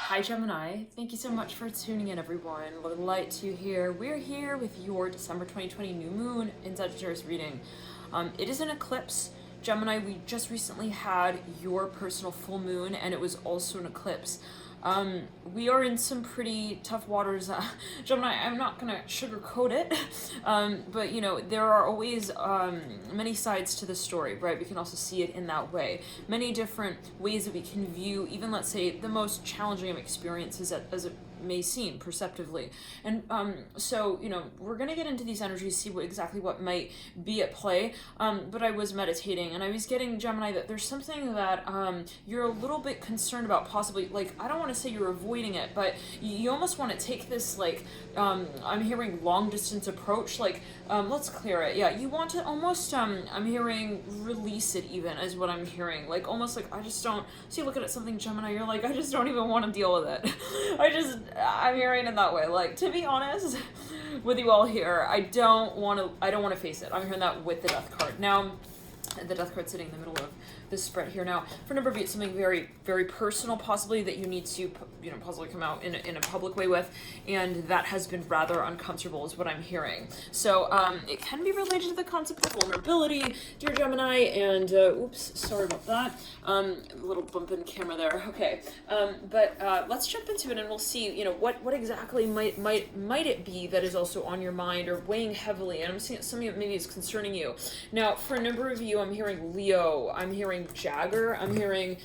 Hi Gemini, thank you so much for tuning in everyone. Light to here. We're here with your December 2020 new moon in Sagittarius reading. It is an eclipse. Gemini, we just recently had your personal full moon and it was also an eclipse. We are in some pretty tough waters. Gemini, I'm not gonna sugarcoat it, but you know, there are always many sides to the story, right? We can also see it in that way. Many different ways that we can view, even let's say, the most challenging of experiences as it may seem perceptively. And so, you know, we're gonna get into these energies, see exactly what might be at play. But I was meditating and I was getting, Gemini, that there's something that you're a little bit concerned about, possibly, like, I don't want to say you're avoiding it, but you almost want to take this, like, I'm hearing long distance approach, like, let's clear it. Yeah, you want to almost, I'm hearing release it even, is what I'm hearing. Like, almost like, I just don't, so you look at something, Gemini, you're like, I just don't even want to deal with it. I'm hearing it that way. Like, to be honest with you all here, I don't want to face it. I'm hearing that with the Death card. Now, the Death card sitting in the middle of this spread here. Now, for a number of you, it's something very, very personal, possibly, that you need to, you know, possibly come out in a public way with, and that has been rather uncomfortable, is what I'm hearing. So, it can be related to the concept of vulnerability, dear Gemini, and, oops, sorry about that, a little bump in camera there, okay, but let's jump into it, and we'll see, you know, what exactly might it be that is also on your mind, or weighing heavily, and I'm seeing something that maybe is concerning you. Now, for a number of you, I'm hearing Leo, I'm hearing Jagger, I'm hearing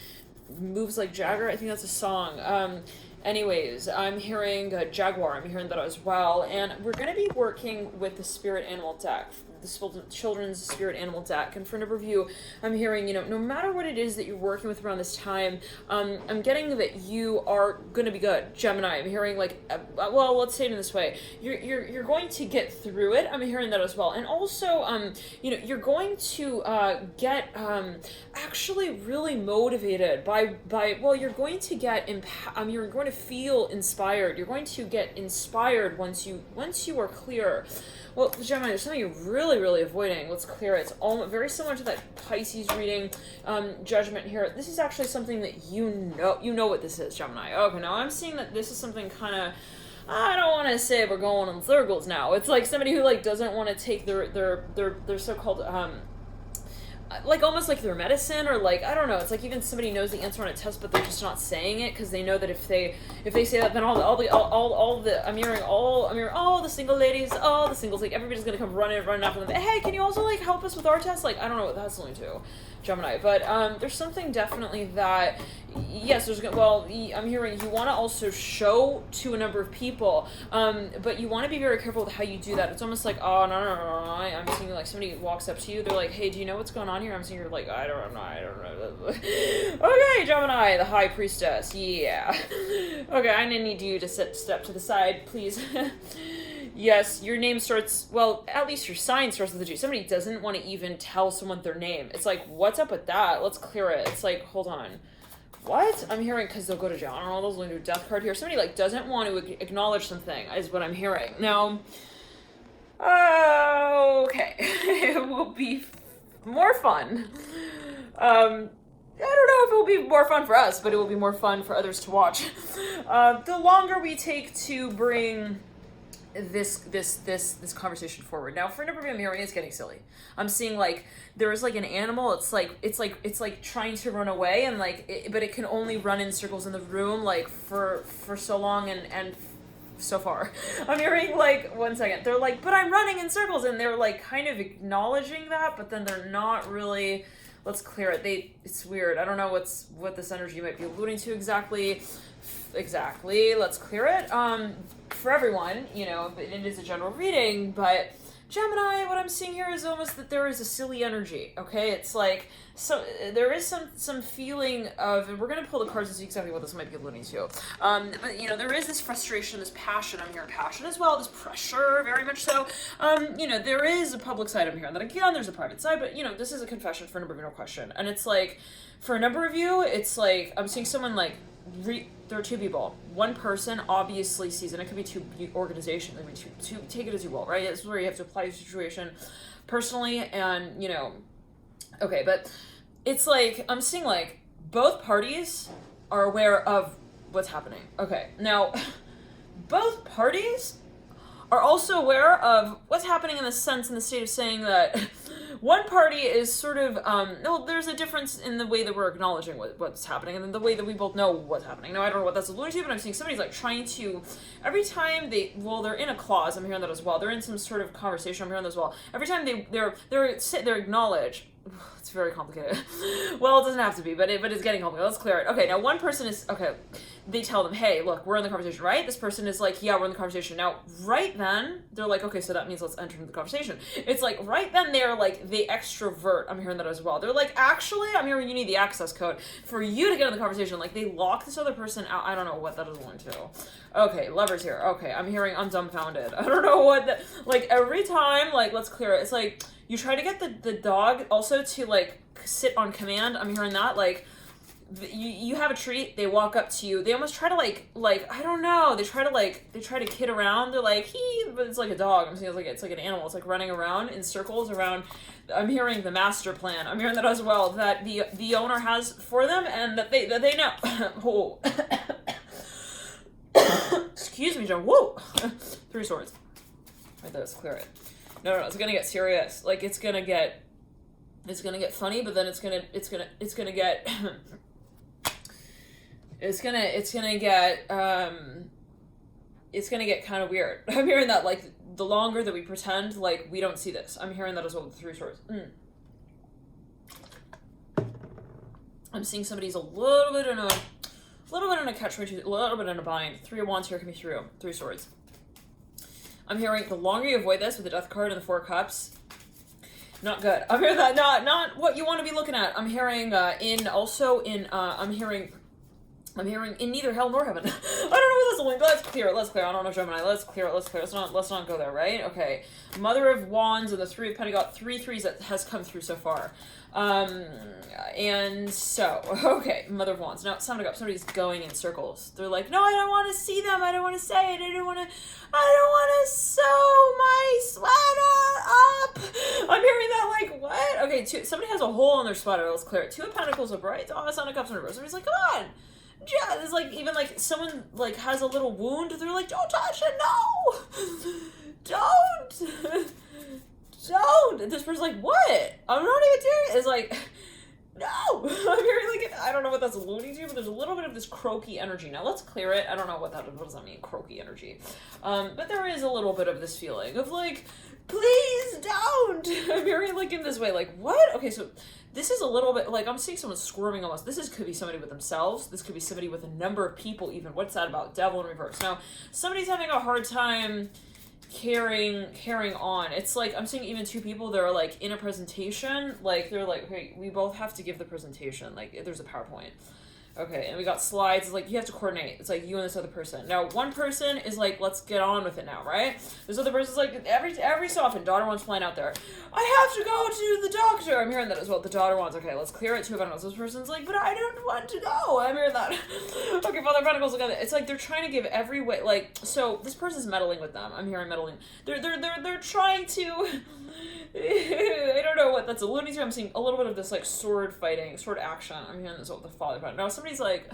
Moves Like Jagger, I think that's a song. Anyways, I'm hearing Jaguar, I'm hearing that as well, and we're going to be working with the Spirit Animal deck, the Children's Spirit Animal deck, and for a number of you, I'm hearing, you know, no matter what it is that you're working with around this time, I'm getting that you are going to be good, Gemini. I'm hearing, like, well, let's say it in this way, you're going to get through it, I'm hearing that as well, and also, you know, you're going to get actually really motivated by well, you're going to get you're going to feel inspired. You're going to get inspired once you are clear. Well, Gemini, there's something you're really, really avoiding. Let's clear it. It's all very similar to that Pisces reading, Judgment here. This is actually something that you know what this is, Gemini. Okay, now I'm seeing that this is something kind of, I don't want to say we're going in circles now. It's like somebody who, like, doesn't want to take their so-called, like, almost like their medicine, or, like, I don't know, it's like even somebody knows the answer on a test, but they're just not saying it because they know that if they say that, then all the I'm hearing all the single ladies, all the singles, like, everybody's gonna come running after them. Hey, can you also, like, help us with our test? Like, I don't know what that's linked to, Gemini, but there's something definitely that, yes, I'm hearing you want to also show to a number of people, but you want to be very careful with how you do that. It's almost like, oh, no, I'm seeing, like, somebody walks up to you, they're like, hey, do you know what's going on here? I'm seeing you're like, I don't know. Okay, Gemini, the High Priestess, yeah. Okay, I need you to step to the side, please. Yes, your name starts, well, at least your sign starts with a G. Somebody doesn't want to even tell someone their name. It's like, what's up with that? Let's clear it. It's like, hold on. What? I'm hearing, because they'll go to jail. I don't know, those will do a death card here. Somebody, like, doesn't want to acknowledge something, is what I'm hearing. Now, okay. It will be more fun. I don't know if it will be more fun for us, but it will be more fun for others to watch. The longer we take to bring this conversation forward. Now, for a number of you, I'm hearing it's getting silly. I'm seeing, like, there's, like, an animal. It's like trying to run away, and, like, but it can only run in circles in the room, like, for so long and so far. I'm hearing, like, one second. They're like, but I'm running in circles, and they're, like, kind of acknowledging that, but then they're not really. Let's clear it. It's weird. I don't know what this energy might be alluding to exactly. Let's clear it. For everyone, you know, it is a general reading, but Gemini, what I'm seeing here is almost that there is a silly energy, okay? It's like, so there is some feeling of, and we're going to pull the cards to see exactly what this might be alluding to. But, you know, there is this frustration, this passion. I'm hearing passion as well, this pressure, very much so. You know, there is a public side I'm hearing that, again, there's a private side, but, you know, this is a confession for a number of you, no question. And it's like, for a number of you, it's like, I'm seeing someone, like, there are two people. One person obviously sees, and it could be two organizations. I mean, two take it as you will, right? This is where you have to apply your situation personally, and, you know, okay, but it's like, I'm seeing, like, both parties are aware of what's happening. Okay, now, both parties are also aware of what's happening in the sense, in the state of saying that one party is sort of, no, there's a difference in the way that we're acknowledging what's happening, and then the way that we both know what's happening. Now, I don't know what that's alluding to, but I'm seeing somebody's like trying to, every time they're in a clause, I'm hearing that as well, they're in some sort of conversation, I'm hearing that as well. Every time they're acknowledge, it's very complicated. Well, it doesn't have to be, but it's getting complicated. Let's clear it. Okay, now one person is, okay, they tell them, hey, look, we're in the conversation, right? This person is like, yeah, we're in the conversation. Now, right then, they're like, okay, so that means let's enter into the conversation. It's like, right then, they're like, they extrovert. I'm hearing that as well. They're like, actually, I'm hearing you need the access code for you to get in the conversation. Like, they lock this other person out. I don't know what that is going to. Okay, lovers here. Okay, I'm hearing, I'm dumbfounded. I don't know what, like, every time, like, let's clear it. It's like, you try to get the dog also to, like, sit on command. I'm hearing that, like, you have a treat, they walk up to you, they almost try to, like, I don't know, they try to kid around, they're like, but it's like a dog, I'm saying it's like an animal, it's like running around in circles around. I'm hearing the master plan, I'm hearing that as well, that the owner has for them, and that they know. Oh. Excuse me, John, whoa! 3 swords. Right there, let's clear it. No, it's gonna get serious. Like, it's gonna get funny, but then it's gonna get it's gonna get kind of weird. I'm hearing that, like, the longer that we pretend like we don't see this. I'm hearing that as well with the 3 swords. I'm seeing somebody's a little bit in a catch-22, a little bit in a bind. 3 of Wands here coming through. 3 swords. I'm hearing the longer you avoid this with the Death card and the 4 cups, not good. I'm hearing that not what you want to be looking at. I'm hearing I'm hearing in neither hell nor heaven. I don't know what that's like. Let's clear it. I don't know, Gemini. Let's clear it. Let's not go there, right? Okay. Mother of Wands and the 3 of Pentacles, got 3 threes that has come through so far. And so, okay, Mother of Wands. Now, somebody's going in circles. They're like, no, I don't want to see them. I don't want to say it. I don't want to sew my sweater up. I'm hearing that, like, what? Okay, somebody has a hole in their sweater. Let's clear it. 2 of Pentacles up right. Oh, Son of Cups in reverse. Somebody's like, come on. Yeah, it's like, even like someone like has a little wound, they're like, don't touch it, no! Don't! This person's like, what? I'm not even doing it. It's like, no! I'm hearing like, I don't know what that's alluding to, but there's a little bit of this croaky energy. Now let's clear it. I don't know what does that mean, croaky energy. But there is a little bit of this feeling of like, please don't! I'm hearing like in this way, like, what? Okay, so this is a little bit, like, I'm seeing someone squirming almost. Could be somebody with themselves. This could be somebody with a number of people even. What's that about? Devil in reverse. Now, somebody's having a hard time carrying on. It's like, I'm seeing even 2 people that are, like, in a presentation. Like, they're like, hey, we both have to give the presentation. Like, there's a PowerPoint. Okay, and we got slides. It's like, you have to coordinate. It's like you and this other person. Now, one person is like, let's get on with it now, right? This other person's like, every so often, daughter wants flying out there. I have to go to the doctor. I'm hearing that as well. The daughter wants, okay, let's clear it. 2 of Pentacles. This person's like, but I don't want to go. I'm hearing that. Okay, Father of Pentacles, look at it. It's like they're trying to give every way, like, so this person's meddling with them. I'm hearing meddling. They're trying to... I don't know what that's alluding to. I'm seeing a little bit of this, like, sword fighting, sword action. I'm hearing this with the Father of Pentacles. Now, somebody's like,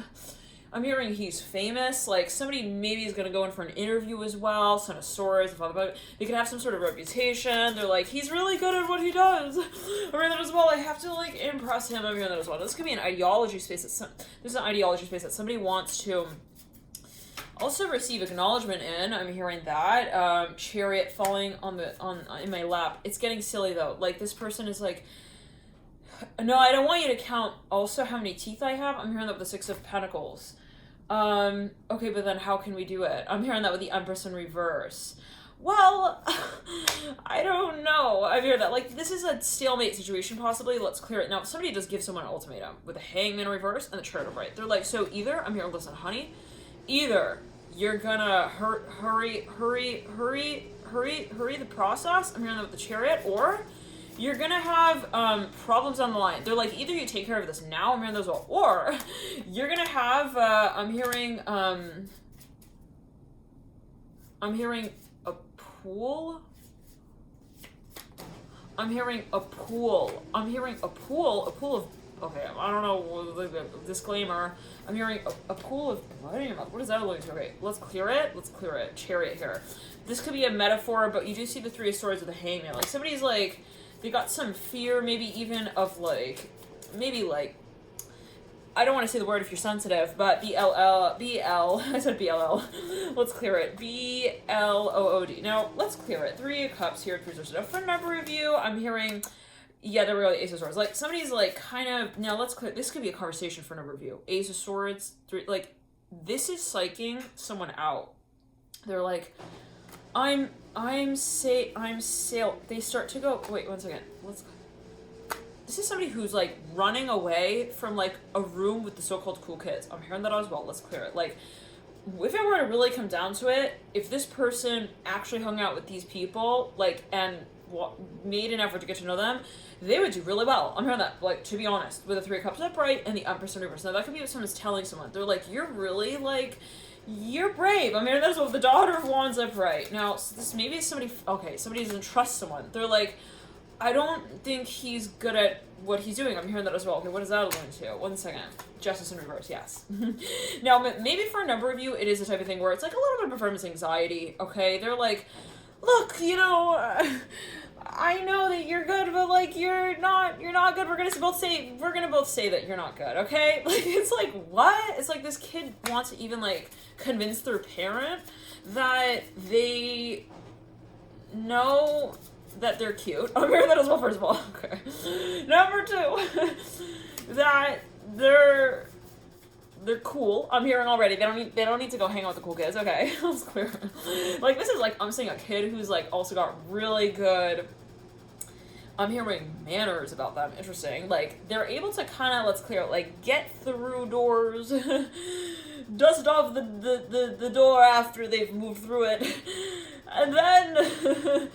I'm hearing he's famous. Like, somebody maybe is going to go in for an interview as well. Son of Swords, the Father of Pentacles. They could have some sort of reputation. They're like, he's really good at what he does. I'm hearing that as well. I have to, like, impress him. I'm hearing that as well. This could be an ideology space. There's an ideology space that somebody wants to also receive acknowledgement in. I'm hearing that. Chariot falling in my lap. It's getting silly though. Like, this person is like, no, I don't want you to count also how many teeth I have. I'm hearing that with the 6 of Pentacles. Okay, but then how can we do it? I'm hearing that with the Empress in reverse. Well, I don't know. I'm hearing that. Like, this is a stalemate situation possibly. Let's clear it. Now, somebody does give someone an ultimatum with a Hangman in reverse and the Chariot upright. They're like, so either, I'm hearing, listen, honey, either you're gonna hurry the process, I'm hearing that with the Chariot, or you're gonna have problems on the line. They're like, either you take care of this now, I'm hearing those all, or you're gonna have I'm hearing a pool. I'm hearing a pool of okay, I don't know, the disclaimer. I'm hearing a pool of blood in your mouth. What is that alluding to? Okay, let's clear it. Let's clear it. Chariot here. This could be a metaphor, but you do see the Three of Swords with the Hangman. Like, somebody's like, they got some fear, maybe even of like, maybe like, I don't want to say the word if you're sensitive, but I said BLL. Let's clear it. BLOOD. Now, let's clear it. Three of Cups here, now, for a number of you, I'm hearing, yeah, there we go, the Ace of Swords. Like, somebody's like, kind of, now let's clear, this could be a conversation for a number of you. Ace of Swords, three, like, this is psyching someone out. They're like, they start to go, wait, one second, this is somebody who's like running away from like a room with the so-called cool kids. I'm hearing that as well. Let's clear it. Like, if it were to really come down to it, if this person actually hung out with these people, like, and made an effort to get to know them, they would do really well. I'm hearing that, like, to be honest, with the Three of Cups upright and the Empress in reverse. Now, that could be what someone's telling someone. They're like, you're really, like, you're brave. I'm hearing that as well with the Daughter of Wands upright. Now, so this maybe is somebody, okay, somebody doesn't trust someone. They're like, I don't think he's good at what he's doing. I'm hearing that as well. Okay, what is that alluding to? One second. Justice in reverse, yes. Now, maybe for a number of you, it is the type of thing where it's like a little bit of performance anxiety, okay? They're like, look, you know, I know that you're good, but like, you're not good. We're gonna both say that you're not good, okay? Like, it's like, what? It's like this kid wants to even like convince their parent that they know that they're cute. I'm hearing that as well, first of all. Okay. Number two, that they're cool. I'm hearing already. They don't need to go hang out with the cool kids. Okay, that's clear. Like, this is like, I'm seeing a kid who's like also got really good, I'm hearing manners about them. Interesting. Like, they're able to kind of, let's clear it, like, get through doors, dust off the door after they've moved through it, and then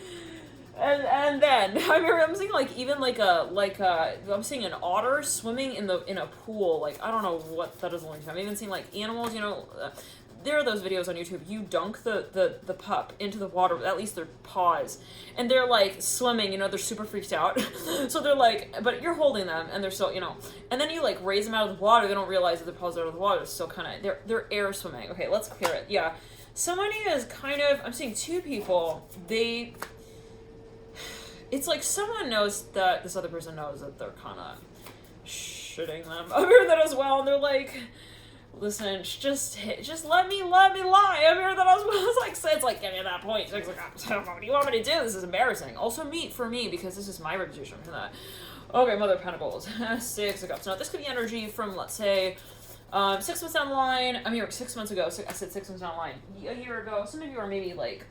and then I'm seeing like even like I'm seeing an otter swimming in a pool. Like, I don't know what that is like. I'm even seeing like animals, you know, there are those videos on YouTube. You dunk the pup into the water, at least their paws, and they're like swimming, you know, they're super freaked out. So they're like, but you're holding them and they're still, you know, and then you like raise them out of the water, they don't realize that their paws are out of the water. They're still kind of, they're air swimming. Okay, let's clear it. Yeah, somebody is kind of, I'm seeing two people, it's like someone knows that this other person knows that they're kind of shitting them. I'm hearing that as well, and they're like, listen, just let me lie. I'm hearing that as well. It's like getting to that point. It's like, I don't know what you want me to do. This is embarrassing. Also for me, because this is my reputation for that. Okay, Mother of Pentacles. Six of Cups. Now, this could be energy from, let's say, 6 months down the line. I'm here 6 months ago. I said 6 months down the line. A year ago. Some of you are maybe like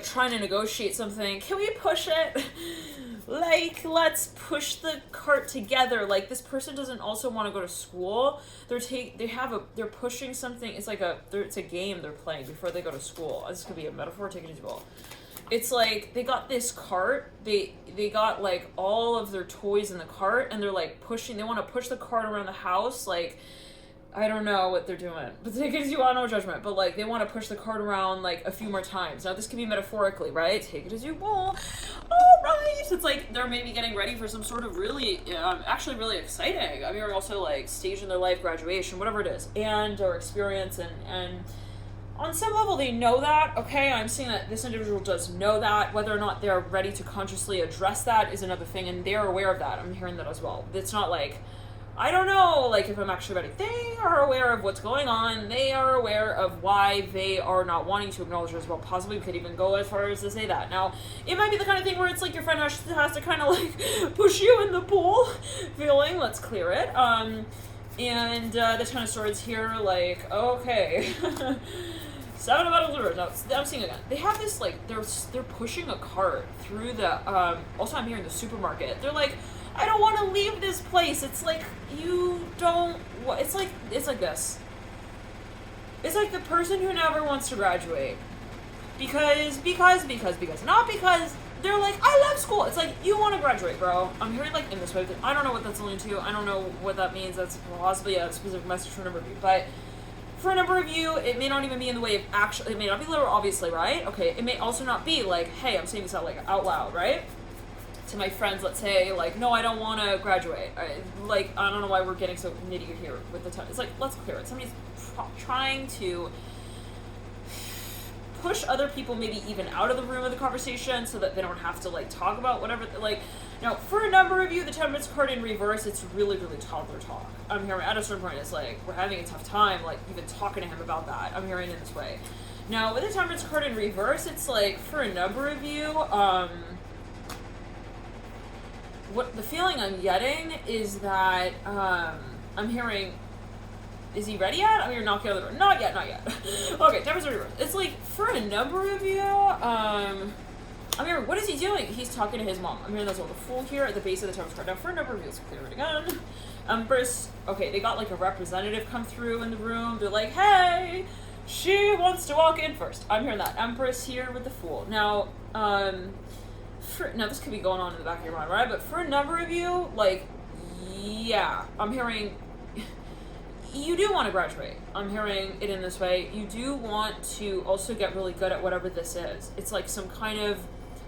trying to negotiate something. Can we push it? Like, let's push the cart together. Like, this person doesn't also want to go to school. They're pushing something. It's like it's a game they're playing before they go to school. This could be a metaphor, take it as well. It's like they got this cart. They got like all of their toys in the cart, and they're like pushing. They want to push the cart around the house. Like, I don't know what they're doing, but take it as you want, no judgment. But like, they want to push the cart around like a few more times. Now, this could be metaphorically, right? Take it as you will. All right. It's like they're maybe getting ready for some sort of really, actually really exciting. I mean, also like stage in their life, graduation, whatever it is, and or experience, and on some level they know that. Okay, I'm seeing that this individual does know that. Whether or not they're ready to consciously address that is another thing, and they're aware of that. I'm hearing that as well. It's not like, I don't know, like, if I'm actually ready. They are aware of what's going on. They are aware of why they are not wanting to acknowledge it as well. Possibly we could even go as far as to say that. Now, it might be the kind of thing where it's like your friend has to kind of like push you in the pool feeling. Let's clear it. And the Ten of Swords here, like, okay. 7 of Pentacles. Now, I'm seeing again. They have this, like, they're pushing a cart through the, also I'm hearing the supermarket. They're like, I don't want to leave this place. It's like, you don't, it's like this. It's like the person who never wants to graduate. Because, not because they're like, I love school. It's like, you want to graduate, bro. I'm hearing like in this way. I don't know what that's alluding to. I don't know what that means. That's possibly a specific message for a number of you. But for a number of you, it may not even be in the way of actually, it may not be literal, obviously, right? Okay, it may also not be like, hey, I'm saying this out loud, right? to my friends, let's say, like, no, I don't want to graduate. I don't know why we're getting so nitty here with the time. It's like, let's clear it. Somebody's trying to push other people maybe even out of the room of the conversation so that they don't have to, like, talk about whatever, like, now, for a number of you, the Temperance card in reverse, it's really, really toddler talk. I'm hearing, at a certain point, it's like, we're having a tough time, like, even talking to him about that. I'm hearing it this way. Now, with the Temperance card in reverse, it's like, for a number of you, what the feeling I'm getting is that, I'm hearing, is he ready yet? I'm hearing knocking on the door. Not yet, not yet. Okay, Temperance in reverse. It's like, for a number of you, I'm hearing, what is he doing? He's talking to his mom. I'm hearing that's all the Fool here at the base of the Temperance card. Now, for a number of you, let's clear it again. Empress, okay, they got like a representative come through in the room. They're like, hey, she wants to walk in first. I'm hearing that. Empress here with the Fool. Now, now this could be going on in the back of your mind, right? But for a number of you, like, yeah, I'm hearing you do want to graduate. I'm hearing it in this way. You do want to also get really good at whatever this is. It's like some kind of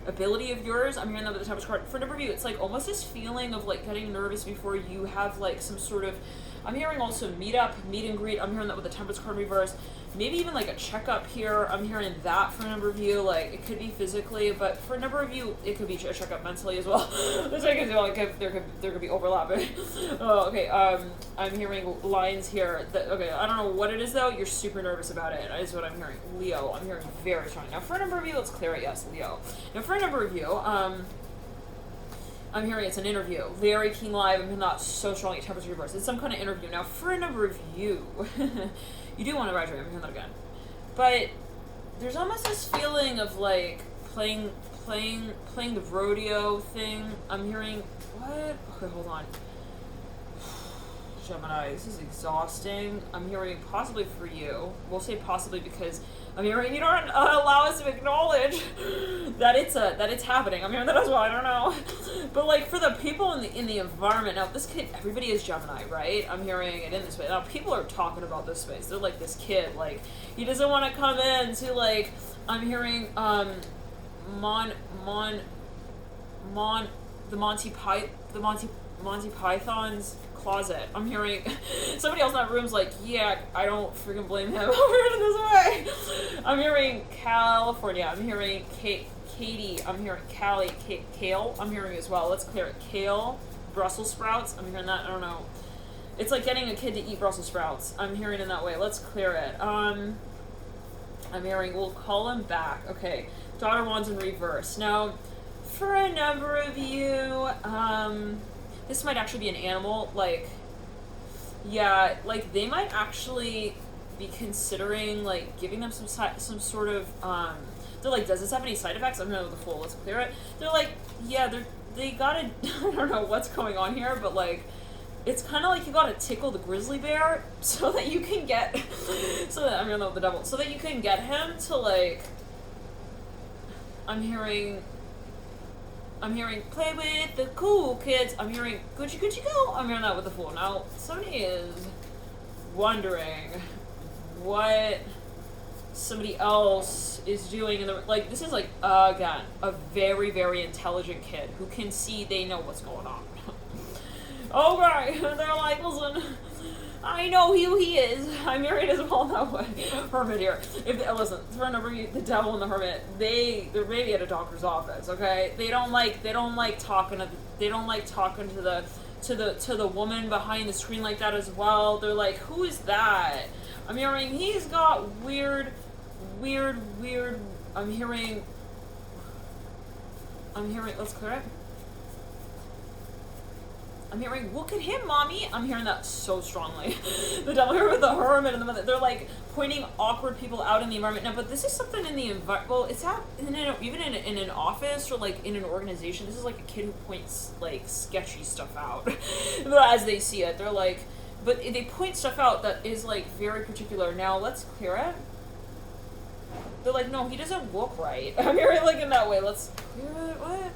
ability of yours. I'm hearing that with the Temperance card. For a number of you, it's like almost this feeling of like getting nervous before you have like some sort of, I'm hearing also meet and greet. I'm hearing that with the Temperance card reverse. Maybe even like a checkup here. I'm hearing that for a number of you. Like it could be physically, but for a number of you, it could be a checkup mentally as well. There could be overlapping. Oh, okay. I'm hearing lines here. That, okay, I don't know what it is though. You're super nervous about it. Is what I'm hearing. Leo. I'm hearing very strong. Now for a number of you, let's clear it. Yes, Leo. Now for a number of you, I'm hearing it's an interview. Very keen live. I'm not so strong at Temperance reverse. It's some kind of interview. Now, for a number of you, you do want to graduate. I'm hearing that again. But there's almost this feeling of like playing the rodeo thing. I'm hearing, what? Okay, hold on. Gemini, this is exhausting. I'm hearing possibly for you. We'll say possibly because I'm hearing you don't allow us to acknowledge that it's happening. I'm hearing that as well. I don't know, but like for the people in the environment now, this kid, everybody is Gemini, right? I'm hearing it in this way. Now people are talking about this space. They're like, this kid, like he doesn't want to come in to like. I'm hearing the Monty Python's closet. I'm hearing somebody else in that room's like, yeah, I don't freaking blame him. I'm hearing this way. I'm hearing California. I'm hearing Katie. I'm hearing Callie. Kale. I'm hearing as well. Let's clear it. Kale. Brussels sprouts. I'm hearing that. I don't know. It's like getting a kid to eat Brussels sprouts. I'm hearing in that way. Let's clear it. I'm hearing we'll call him back. Okay. Daughter wands in reverse. Now, for a number of you, this might actually be an animal, like, yeah, like, they might actually be considering, like, giving them some sort of, they're like, does this have any side effects? I'm gonna know the Fool, let's clear it. They're like, yeah, they gotta, I don't know what's going on here, but, like, it's kind of like you gotta tickle the grizzly bear so that you can get, I'm gonna know the devil, so that you can get him to, like, I'm hearing play with the cool kids. I'm hearing Gucci go. I'm hearing that with the Fool. Now, somebody is wondering what somebody else is doing in the, like, this is like, again, a very, very intelligent kid who can see they know what's going on. Okay, they're like, listen, I know who he is. I'm married as well that way. Hermit here. Listen, for a number of you, the devil and the hermit, they're maybe at a doctor's office, okay? They don't like talking to the woman behind the screen like that as well. They're like, who is that? I'm hearing he's got weird I'm hearing let's clear it. I'm hearing, look at him, mommy. I'm hearing that so strongly. The devil here with the hermit and the mother. They're like pointing awkward people out in the environment. Now, but this is something in the environment. Well, it's even in an office or like in an organization. This is like a kid who points like sketchy stuff out as they see it. They're like, but they point stuff out that is like very particular. Now, let's clear it. They're like, no, he doesn't look right. I'm hearing like in that way. Let's clear it. What?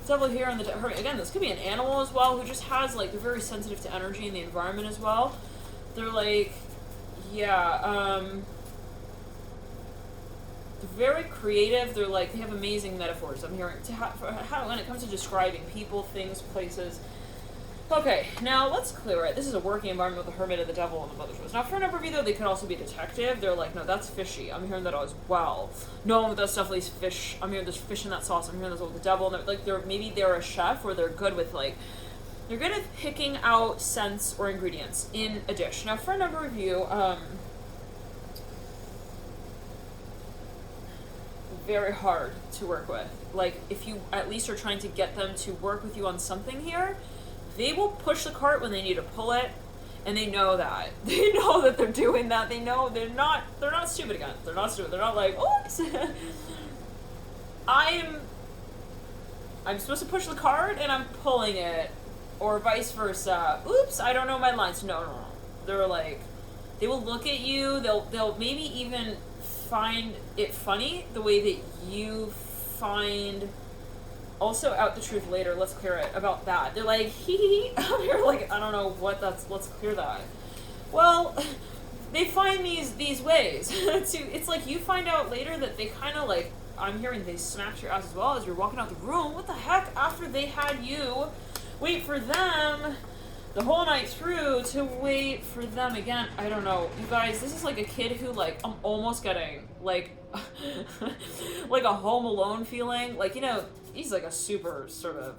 Devil here on the hermit. Again, this could be an animal as well who just has like, they're very sensitive to energy in the environment as well. They're like, yeah, very creative. They're like, they have amazing metaphors. I'm hearing how when it comes to describing people, things, places. Okay, now let's clear it. This is a working environment with the Hermit and the Devil and the Mother's Rose. Now, for a number of you, though, they could also be a detective. They're like, no, that's fishy. I'm hearing that as well. No, that's definitely fish. I'm hearing there's fish in that sauce. I'm hearing there's with the devil. And like, maybe they're a chef, or they're good with, like, they're good at picking out scents or ingredients in a dish. Now, for a number of you, very hard to work with. Like, if you at least are trying to get them to work with you on something here, they will push the cart when they need to pull it, and they know that. They know that they're doing that. They know they're not stupid again. They're not stupid. They're not like, oops. I'm supposed to push the cart and I'm pulling it, or vice versa. Oops, I don't know my lines. No. They're like, they will look at you. They'll maybe even find it funny the way that you find also out the truth later. Let's clear it about that. They're like, hee. You're like, I don't know what that's, let's clear that. Well, they find these ways to, it's like you find out later that they kind of like, I'm hearing they smacked your ass as well as you're walking out the room. What the heck? After they had you wait for them the whole night through to wait for them again. I don't know. You guys, this is like a kid who, like, I'm almost getting, like, like a Home Alone feeling. Like, you know, he's like a super sort of,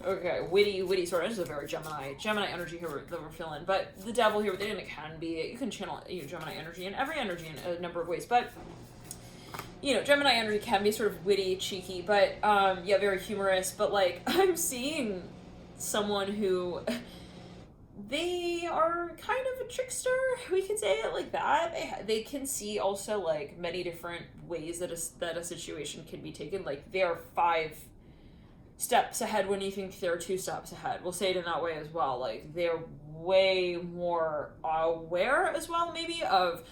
okay, witty sort of. This is a very Gemini energy here that we're feeling. But the devil here, within it can be, you can channel Gemini energy and every energy in a number of ways. But, you know, Gemini energy can be sort of witty, cheeky, but, yeah, very humorous. But, like, I'm seeing someone who, they are kind of a trickster, we can say it like that. They can see also, like, many different ways that a situation can be taken. Like, they are 5 steps ahead when you think they're 2 steps ahead. We'll say it in that way as well. Like, they're way more aware as well, maybe, of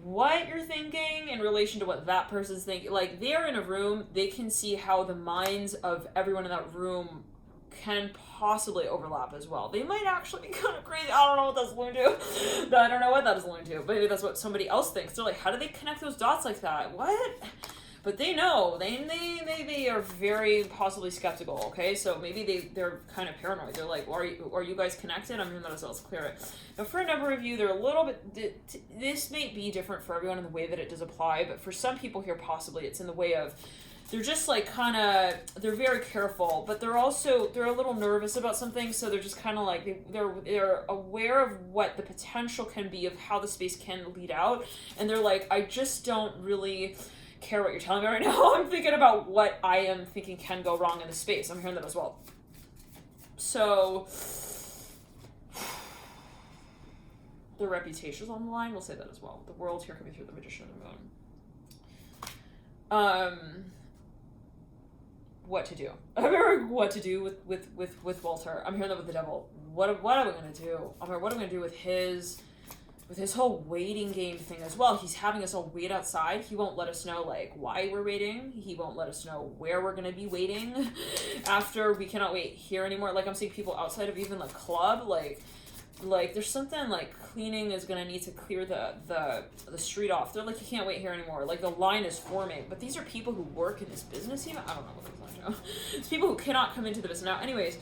what you're thinking in relation to what that person's thinking. Like, they're in a room, they can see how the minds of everyone in that room can possibly overlap as well. They might actually be kind of crazy. I don't know what that's going to. I don't know what that is going to. Maybe that's what somebody else thinks. They're like, how do they connect those dots like that? What? But they know. They are very possibly skeptical, okay? So maybe they're kind of paranoid. They're like, well, are you guys connected? I'm hearing that as well. Let's clear it. Now, for a number of you, they're a little bit... This may be different for everyone in the way that it does apply, but for some people here, possibly, it's in the way of... They're just like kind of, they're very careful, but they're a little nervous about something, so they're just kind of like, they're aware of what the potential can be of how the space can lead out, and they're like, I just don't really care what you're telling me right now. I'm thinking about what I am thinking can go wrong in the space. I'm hearing that as well. So, the reputation's on the line, we'll say that as well. The world here coming through the Magician of the Moon. What to do. I'm hearing what to do with Walter. I'm hearing that with the devil. What are we gonna do? I'm hearing what are we gonna do with his whole waiting game thing as well. He's having us all wait outside. He won't let us know, like, why we're waiting. He won't let us know where we're gonna be waiting after we cannot wait here anymore. Like, I'm seeing people outside of even the club, like there's something like cleaning is gonna need to clear the street off. They're like, you can't wait here anymore. Like, the line is forming. But these are people who work in this business even. I don't know what they're going to do. It's people who cannot come into the business now. Anyways,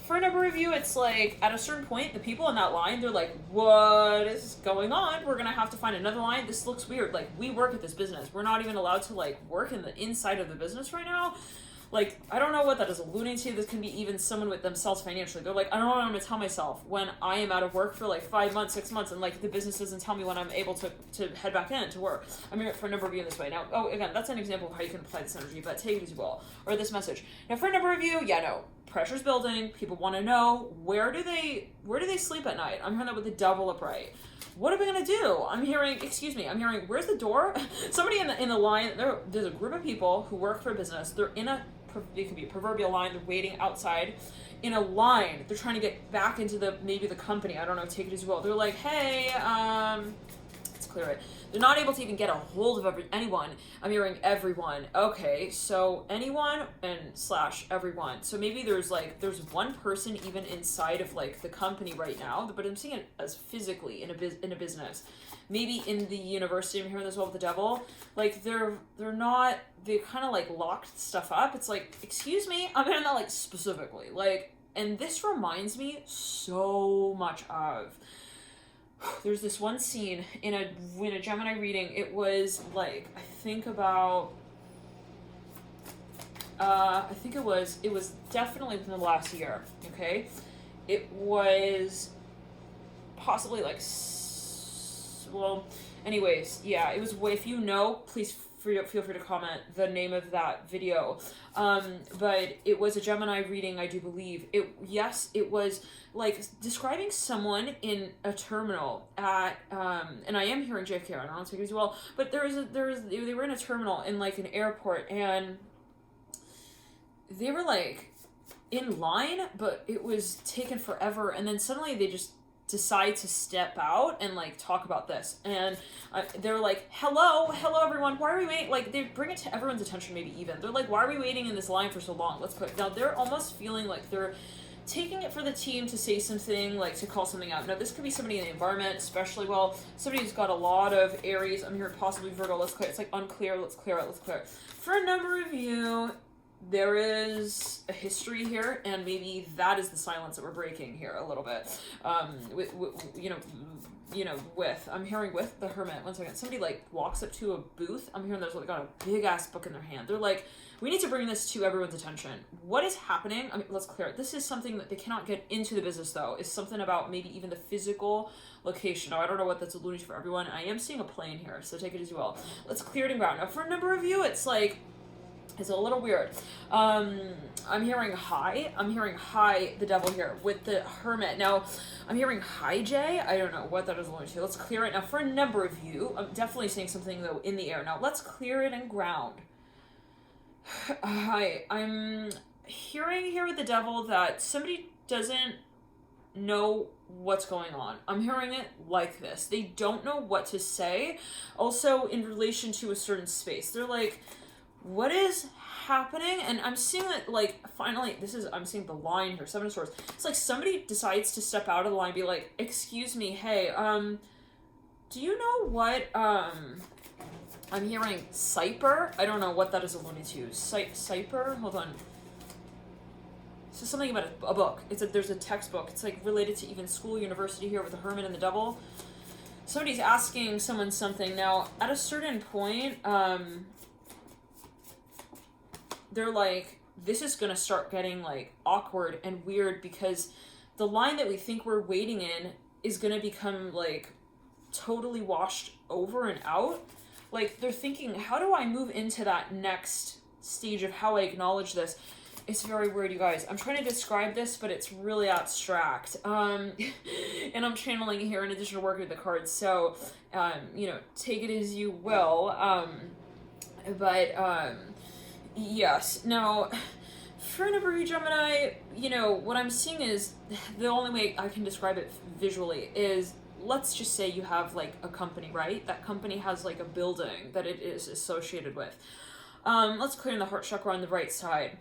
for a number of you, it's like at a certain point, the people in that line, they're like, what is going on? We're gonna have to find another line. This looks weird. Like, we work at this business. We're not even allowed to like work in the inside of the business right now. Like, I don't know what that is alluding to. This can be even someone with themselves financially. They're like, I don't know what I'm going to tell myself when I am out of work for like 5 months, 6 months, and like the business doesn't tell me when I'm able to head back in to work. I'm here for a number of you in this way. Now, again, that's an example of how you can apply this energy, but take it as you will. Or this message. Now, for a number of you, yeah, no. Pressure's building. People want to know, where do they sleep at night? I'm hearing that with the devil upright. What are we going to do? I'm hearing, where's the door? Somebody in the line, there's a group of people who work for a business. They're in it could be a proverbial line. They're waiting outside in a line. They're trying to get back into maybe the company. I don't know, take it as you will. They're like, hey, Let's clear it. They're not able to even get a hold of anyone. I'm hearing everyone. Okay, so anyone and slash everyone. So maybe there's one person even inside of like the company right now, but I'm seeing it as physically in a business. Maybe in the university, I'm hearing this well with the devil. Like they kind of like locked stuff up. It's like, excuse me, I'm hearing that like specifically. Like, and this reminds me so much of, there's this one scene in a Gemini reading. It was like, I think it was definitely within the last year. Okay. It was possibly like, well, anyways, yeah, it was, if you know, please feel free to comment the name of that video. But it was a Gemini reading, I do believe. It was like describing someone in a terminal at, and I am hearing JFK, I don't want to take it as well, but they were in a terminal in like an airport, and they were like in line, but it was taken forever, and then suddenly they just decide to step out and like talk about this, and they're like, hello everyone, why are we waiting? Like, they bring it to everyone's attention. Maybe even they're like, why are we waiting in this line for so long? Let's put now, they're almost feeling like they're taking it for the team to say something, like to call something out. Now this could be somebody in the environment, especially, well, somebody who's got a lot of Aries. I'm here, possibly Virgo. Let's clear. It's like unclear. Let's clear it. For a number of you, there is a history here, and maybe that is the silence that we're breaking here a little bit. I'm hearing with the Hermit. One second. Somebody like walks up to a booth. I'm hearing there's like got a big ass book in their hand. They're like, we need to bring this to everyone's attention. What is happening? I mean, let's clear it. This is something that they cannot get into the business, though. Is something about maybe even the physical location. Now, I don't know what that's alluding to for everyone. I am seeing a plane here, so take it as well. Let's clear it and ground. Now, for a number of you, it's like, it's a little weird. I'm hearing hi. The devil here with the Hermit. Now, I'm hearing hi, Jay. I don't know what that is alluding to. Let's clear it. Now, for a number of you, I'm definitely seeing something, though, in the air. Now, let's clear it and ground. Hi. I'm hearing here with the devil that somebody doesn't know what's going on. I'm hearing it like this. They don't know what to say. Also, in relation to a certain space. They're like, what is happening? And I'm seeing that, like, finally, I'm seeing the line here, Seven of Swords. It's like somebody decides to step out of the line and be like, excuse me, hey, do you know what, I'm hearing Cyper? I don't know what that is alluding to. Cyper? Hold on. So something about a book. There's a textbook. It's like related to even school, university here with the Hermit and the Devil. Somebody's asking someone something. Now, at a certain point, they're like, this is gonna start getting like awkward and weird, because the line that we think we're waiting in is gonna become like totally washed over and out. Like, they're thinking, how do I move into that next stage of how I acknowledge this? It's very weird, you guys. I'm trying to describe this, but it's really abstract. And I'm channeling it here in addition to working with the cards. So, take it as you will. Yes. Now, for a number of you, Gemini, what I'm seeing is, the only way I can describe it visually is, let's just say you have like a company, right? That company has like a building that it is associated with. Let's clear in the heart chakra on the right side.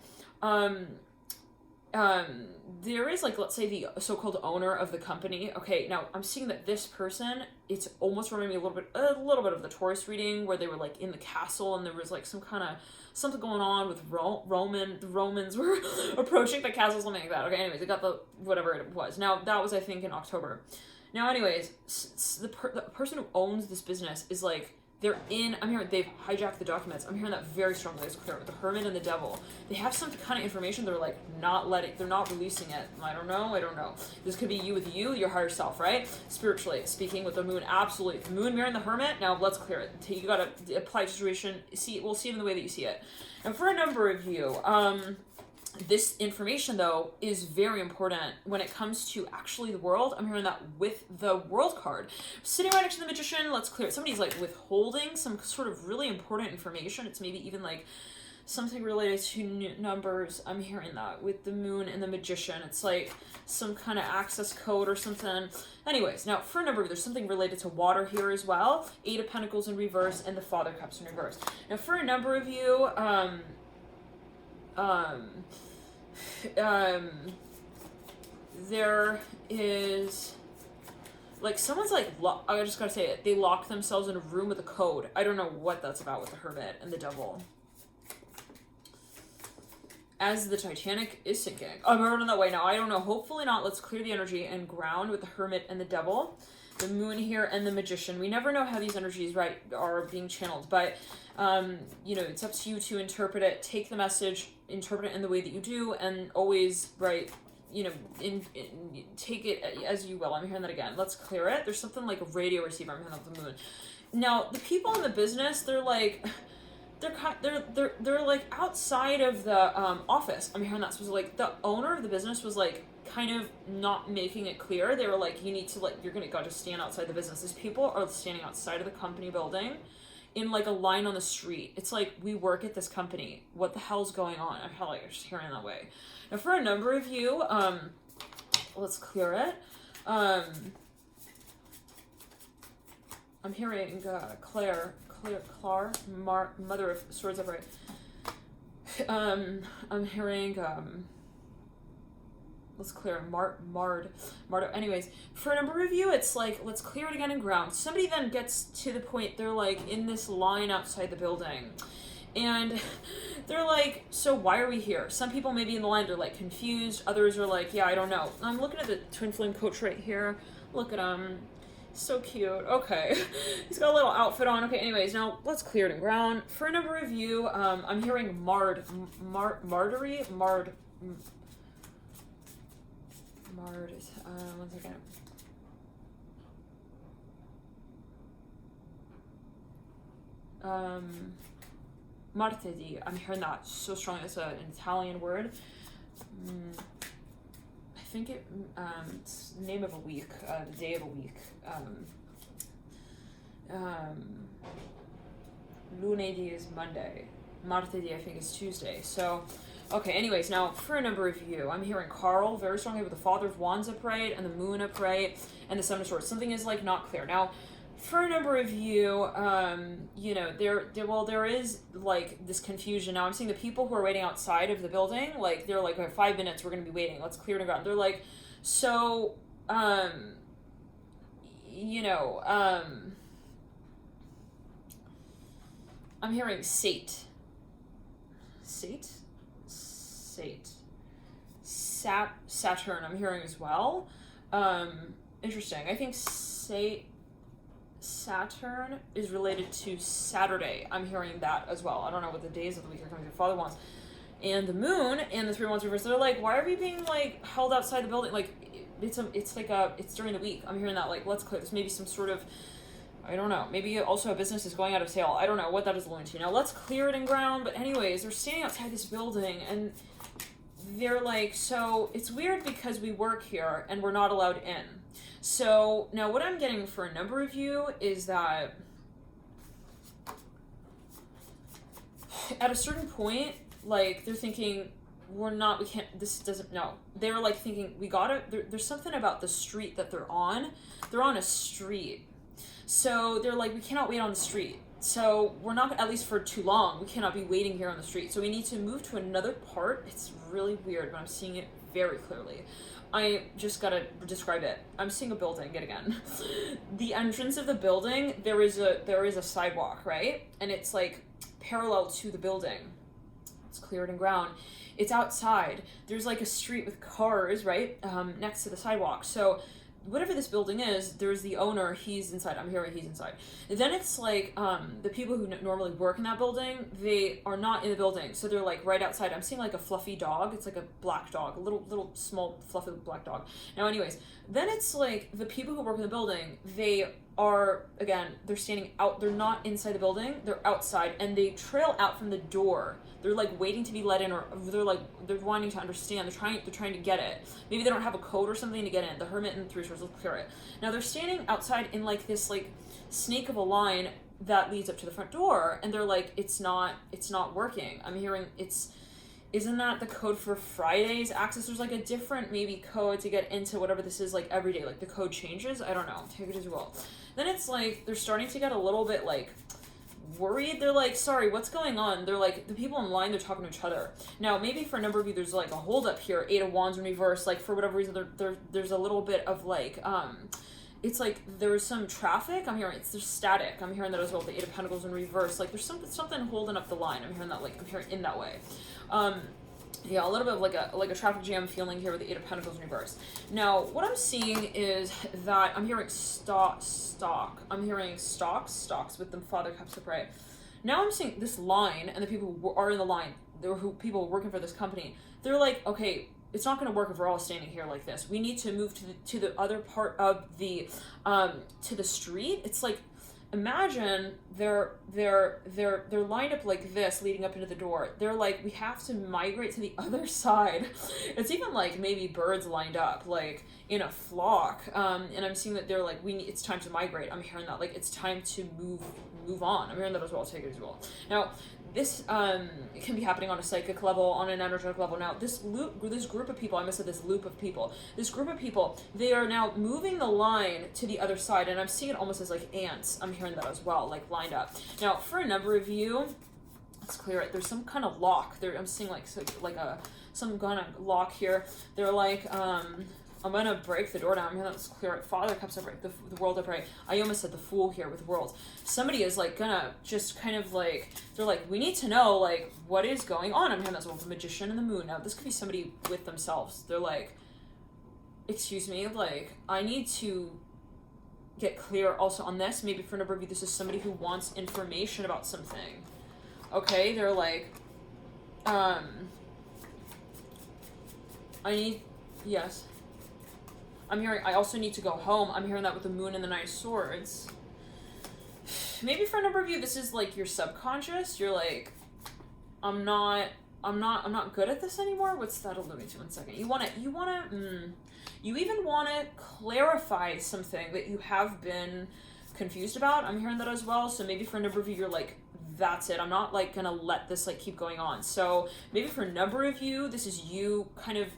There is like, let's say the so-called owner of the company. Okay, now I'm seeing that this person, it's almost reminding me a little bit of the Taurus reading, where they were like in the castle and there was like some kind of something going on with the Romans were approaching the castle, something like that. Okay, anyways, they got the whatever it was. Now that was, I think, in October. Now, anyways, the person who owns this business is like, I'm hearing they've hijacked the documents. I'm hearing that very strongly. It's clear with the Hermit and the Devil. They have some kind of information they're like they're not releasing it. I don't know. This could be you with your higher self, right? Spiritually speaking, with the Moon, absolutely. The Moon mirroring the Hermit. Now let's clear it. You gotta apply situation. We'll see it in the way that you see it. And for a number of you, this information, though, is very important when it comes to actually the world. I'm hearing that with the World card. Sitting right next to the Magician, let's clear it. Somebody's like withholding some sort of really important information. It's maybe even like something related to numbers. I'm hearing that with the moon and the magician. It's like some kind of access code or something. Anyways, now for a number, there's something related to water here as well. 8 of Pentacles in reverse and the Father of Cups in reverse. Now for a number of you, there is like someone's like I just gotta say it, they locked themselves in a room with a code. I don't know what that's about with the Hermit and the Devil. As the Titanic is sinking. I'm running that way now. I don't know. Hopefully not. Let's clear the energy and ground with the Hermit and the Devil. The Moon here and the Magician. We never know how these energies, right, are being channeled. But, you know, it's up to you to interpret it. Take the message, interpret it in the way that you do, and always, right, you know, take it as you will. I'm hearing that again. Let's clear it. There's something like a radio receiver. I'm hearing that with the Moon. Now, the people in the business, they're like... They're like outside of the office. I'm hearing that. So like the owner of the business was like kind of not making it clear. They were like, you need to like, you're gonna gotta stand outside the business. These people are standing outside of the company building in like a line on the street. It's like, we work at this company. What the hell's going on? I'm just hearing that way. Now for a number of you, let's clear it. I'm hearing Claire, Mother of Swords upright. I'm hearing, let's clear Mardo. Anyways, for a number of you, it's like, let's clear it again and ground. Somebody then gets to the point, they're like in this line outside the building. And they're like, so why are we here? Some people maybe in the line, they're like confused. Others are like, yeah, I don't know. I'm looking at the twin flame coach right here. Look at him. So cute. Okay. He's got a little outfit on. Okay, anyways, now let's clear it and ground. For a number of you, I'm hearing Mard. One second. Martedì. I'm hearing that so strong. It's an Italian word. I think it's the name of a week, the day of a week. Lunedì is Monday. Martedì, I think, is Tuesday. So, okay, anyways, now for a number of you, I'm hearing Carl very strongly with the Father of Wands upright and the Moon upright and the Seven of Swords. Something is like not clear. Now, for a number of you, you know, there is like this confusion. Now I'm seeing the people who are waiting outside of the building, like they're like, okay, 5 minutes, we're going to be waiting. Let's clear it out. They're like, so, you know, I'm hearing Saturn, I'm hearing as well. Interesting. I think Saturn is related to Saturday. I'm hearing that as well. I don't know what the days of the week are coming to. Father Wands. And the Moon and the Three Wands reverse. They're like, why are we being like held outside the building? Like it's during the week. I'm hearing that like, let's clear this. Maybe some sort of, I don't know. Maybe also a business is going out of sale. I don't know what that is alluding to. Now let's clear it and ground. But anyways, they're standing outside this building and they're like, so it's weird because we work here and we're not allowed in. So now what I'm getting for a number of you is that at a certain point, like they're thinking, they're like thinking there's something about the street that they're on a street. So they're like, we cannot wait on the street. So we're not, at least for too long, we cannot be waiting here on the street. So we need to move to another part. It's really weird, but I'm seeing it very clearly. I just gotta describe it. I'm seeing a building yet again. The entrance of the building, there is a sidewalk, right? And it's like parallel to the building. It's cleared and ground. It's outside. There's like a street with cars, right? Next to the sidewalk. So whatever this building is, there's the owner, he's inside. I'm hearing he's inside. And then it's like the people who normally work in that building, they are not in the building. So they're like right outside. I'm seeing like a fluffy dog. It's like a black dog, a little small fluffy black dog. Now anyways, then it's like the people who work in the building, they are, again, they're standing out. They're not inside the building. They're outside and they trail out from the door. They're like waiting to be let in, or they're wanting to understand. They're trying to get it. Maybe they don't have a code or something to get in. The Hermit and the Three Swords, let's clear it. Now they're standing outside in like this like snake of a line that leads up to the front door, and they're like, it's not working. I'm hearing isn't that the code for Friday's access? There's like a different maybe code to get into whatever this is, like every day, like the code changes. I don't know, take it as well. Then it's like they're starting to get a little bit like worried. They're like, sorry, what's going on? They're like, the people in line, they're talking to each other. Now maybe for a number of you there's like a hold up here, 8 of Wands in reverse, like for whatever reason there's a little bit of like it's like there's some traffic. I'm hearing there's static. I'm hearing that as well. The 8 of Pentacles in reverse. Like there's something holding up the line. I'm hearing that, like I'm hearing in that way. Yeah, a little bit of like a traffic jam feeling here with the 8 of Pentacles in reverse. Now, what I'm seeing is that I'm hearing stock. I'm hearing stocks with the Father Cups upright. Now I'm seeing this line, and the people who are in the line, people working for this company. They're like, okay, it's not going to work if we're all standing here like this. We need to move to the other part of the to the street. It's like, imagine they're lined up like this leading up into the door. They're like, we have to migrate to the other side. It's even like maybe birds lined up like in a flock, and I'm seeing that they're like, it's time to migrate. I'm hearing that, like, it's time to move on. I'm hearing that as well. I'll take it as well. Now this can be happening on a psychic level, on an energetic level. Now this group of people, I must say this loop of people, this group of people, they are now moving the line to the other side, and I'm seeing it almost as like ants. I'm hearing that as well, like lined up. Now for a number of you, let's clear it. There's some kind of lock there. I'm seeing like some kind of lock here. They're like, I'm gonna break the door down. I'm gonna clear it. Father Cups upright, the World upright. I almost said the Fool here with Worlds. Somebody is like gonna just kind of like, they're like, we need to know like what is going on. I'm hearing that's well, the Magician and the Moon. Now this could be somebody with themselves. They're like, excuse me, like I need to get clear also on this. Maybe for a number of you, this is somebody who wants information about something. Okay, they're like, yes. I'm hearing, I also need to go home. I'm hearing that with the Moon and the Knight of Swords. Maybe for a number of you, this is like your subconscious. You're like, I'm not good at this anymore. What's that alluding to? 1 second. You even want to clarify something that you have been confused about. I'm hearing that as well. So maybe for a number of you, you're like, that's it. I'm not like gonna let this like keep going on. So maybe for a number of you, this is you kind of,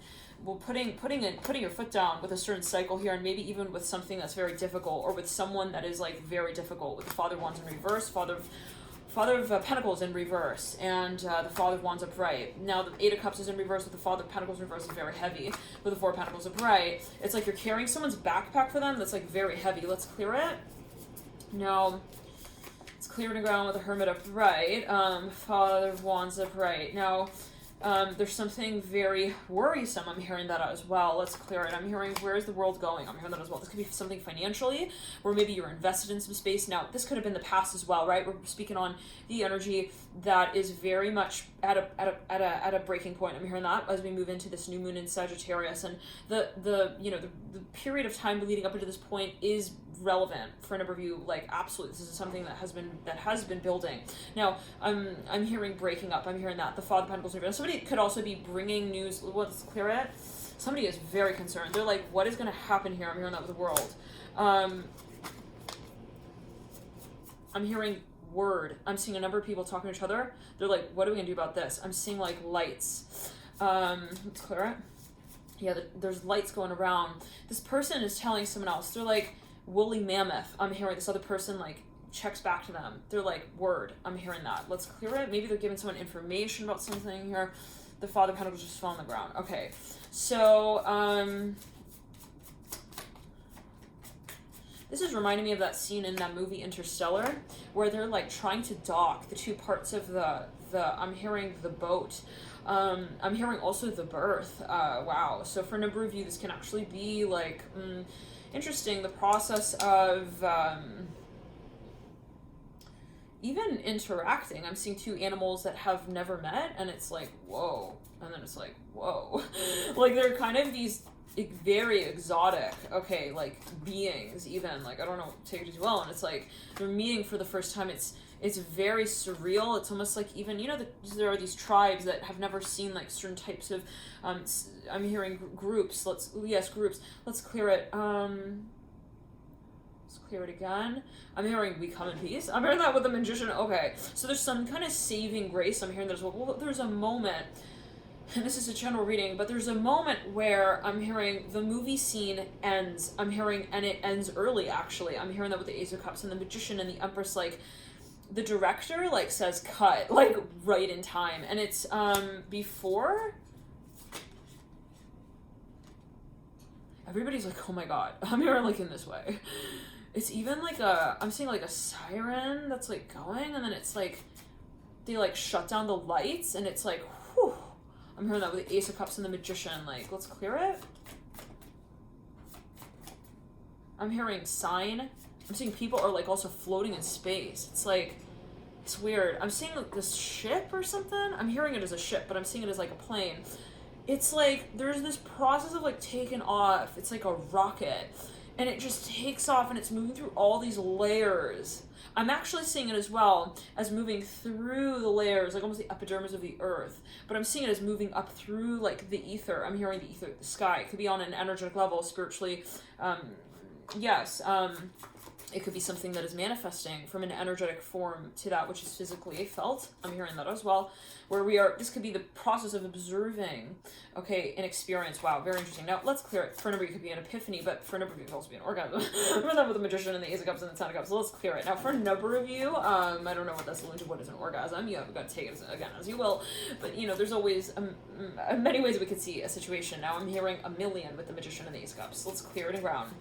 well, putting your foot down with a certain cycle here, and maybe even with something that's very difficult, or with someone that is like very difficult, with the Father of Wands in reverse, Father of Pentacles in reverse, and the Father of Wands upright. Now the 8 of Cups is in reverse, with the Father of Pentacles in reverse is very heavy. With the 4 of Pentacles upright, it's like you're carrying someone's backpack for them that's like very heavy. Let's clear it. Now it's clearing the ground with the Hermit upright, Father of Wands upright. Now there's something very worrisome. I'm hearing that as well. Let's clear it. I'm hearing, where is the world going? I'm hearing that as well. This could be something financially, or maybe you're invested in some space. Now, this could have been the past as well, right? We're speaking on the energy that is very much at a breaking point. I'm hearing that as we move into this new moon in Sagittarius, and the period of time leading up into this point is relevant for a number of you. Like, absolutely, this is something that has been building. Now I'm hearing breaking up. I'm hearing that the Father of Pentacles. Somebody could also be bringing news. Let's clear it. Somebody is very concerned. They're like, what is going to happen here? I'm hearing that with the World. I'm hearing word. I'm seeing a number of people talking to each other. They're like, what are we gonna do about this? I'm seeing like lights. Let's clear it. Yeah, there's lights going around. This person is telling someone else. They're like, woolly mammoth. I'm hearing this other person like checks back to them. They're like, word. I'm hearing that. Let's clear it. Maybe they're giving someone information about something here. The Father of Pentacles just fell on the ground. Okay, so this is reminding me of that scene in that movie Interstellar, where they're like trying to dock the two parts of the I'm hearing the boat. I'm hearing also the birth. Wow. So for a number of you, this can actually be like interesting. The process of even interacting. I'm seeing two animals that have never met, and it's like, whoa. And then it's like, whoa. Like they're kind of these very exotic, okay, like beings even, like, I don't know, take it as well, and it's like they're meeting for the first time. It's very surreal. It's almost like, even, you know, there are these tribes that have never seen like certain types of I'm hearing groups. Groups. Let's clear it. Let's clear it again. I'm hearing we come in peace. I'm hearing that with the Magician. Okay, so there's some kind of saving grace. I'm hearing there's a moment, and this is a general reading, but there's a moment where I'm hearing the movie scene ends. I'm hearing, and it ends early, actually. I'm hearing that with the Ace of Cups and the Magician and the Empress, like, the director, like, says cut, like, right in time. And it's, before... Everybody's like, oh my god. I'm hearing, like, in this way. It's even, like, I'm seeing, like, a siren that's, like, going, and then it's, like, they, like, shut down the lights, and it's, like, whew. I'm hearing that with the Ace of Cups and the Magician. Like, let's clear it. I'm hearing sign. I'm seeing people are, like, also floating in space. It's, like, it's weird. I'm seeing, like, this ship or something. I'm hearing it as a ship, but I'm seeing it as, like, a plane. It's, like, there's this process of, like, taking off. It's, like, a rocket. And it just takes off, and it's moving through all these layers. I'm actually seeing it as well as moving through the layers, like almost the epidermis of the earth. But I'm seeing it as moving up through, like, the ether. I'm hearing the ether, the sky. It could be on an energetic level, spiritually. Yes. It could be something that is manifesting from an energetic form to that which is physically felt. I'm hearing that as well. Where we are, this could be the process of observing, okay, an experience. Wow, very interesting. Now, let's clear it. For a number, it could be an epiphany, but for a number of you, it could also be an orgasm. Remember that with the Magician and the Ace of Cups and the Ten of Cups. So let's clear it. Now, for a number of you, I don't know what that's alluding to. What is an orgasm? You have got to take it as, again, as you will. But, you know, there's always many ways we could see a situation. Now, I'm hearing a million with the Magician and the Ace of Cups. Let's clear it around.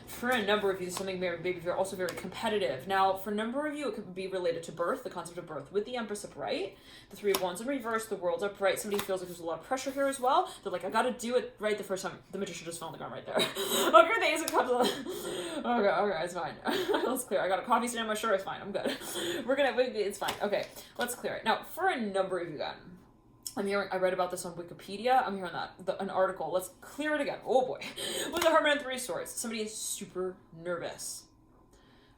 For a number of you, something maybe if you're also very competitive. Now, for a number of you, it could be related to birth, the concept of birth. With the Empress upright, the Three of Wands in reverse, the World's upright. Somebody feels like there's a lot of pressure here as well. They're like, I gotta do it right the first time. The Magician just fell on the ground right there. Okay, the Ace of Cups. Okay, it's fine. Let's clear. I got a coffee stand on my shirt. It's fine. I'm good. It's fine. Okay, let's clear it. Now, for a number of you guys, I'm hearing, I read about this on Wikipedia. I'm hearing that, an article. Let's clear it again. Oh boy. With the Hermit and Three Swords. Somebody is super nervous.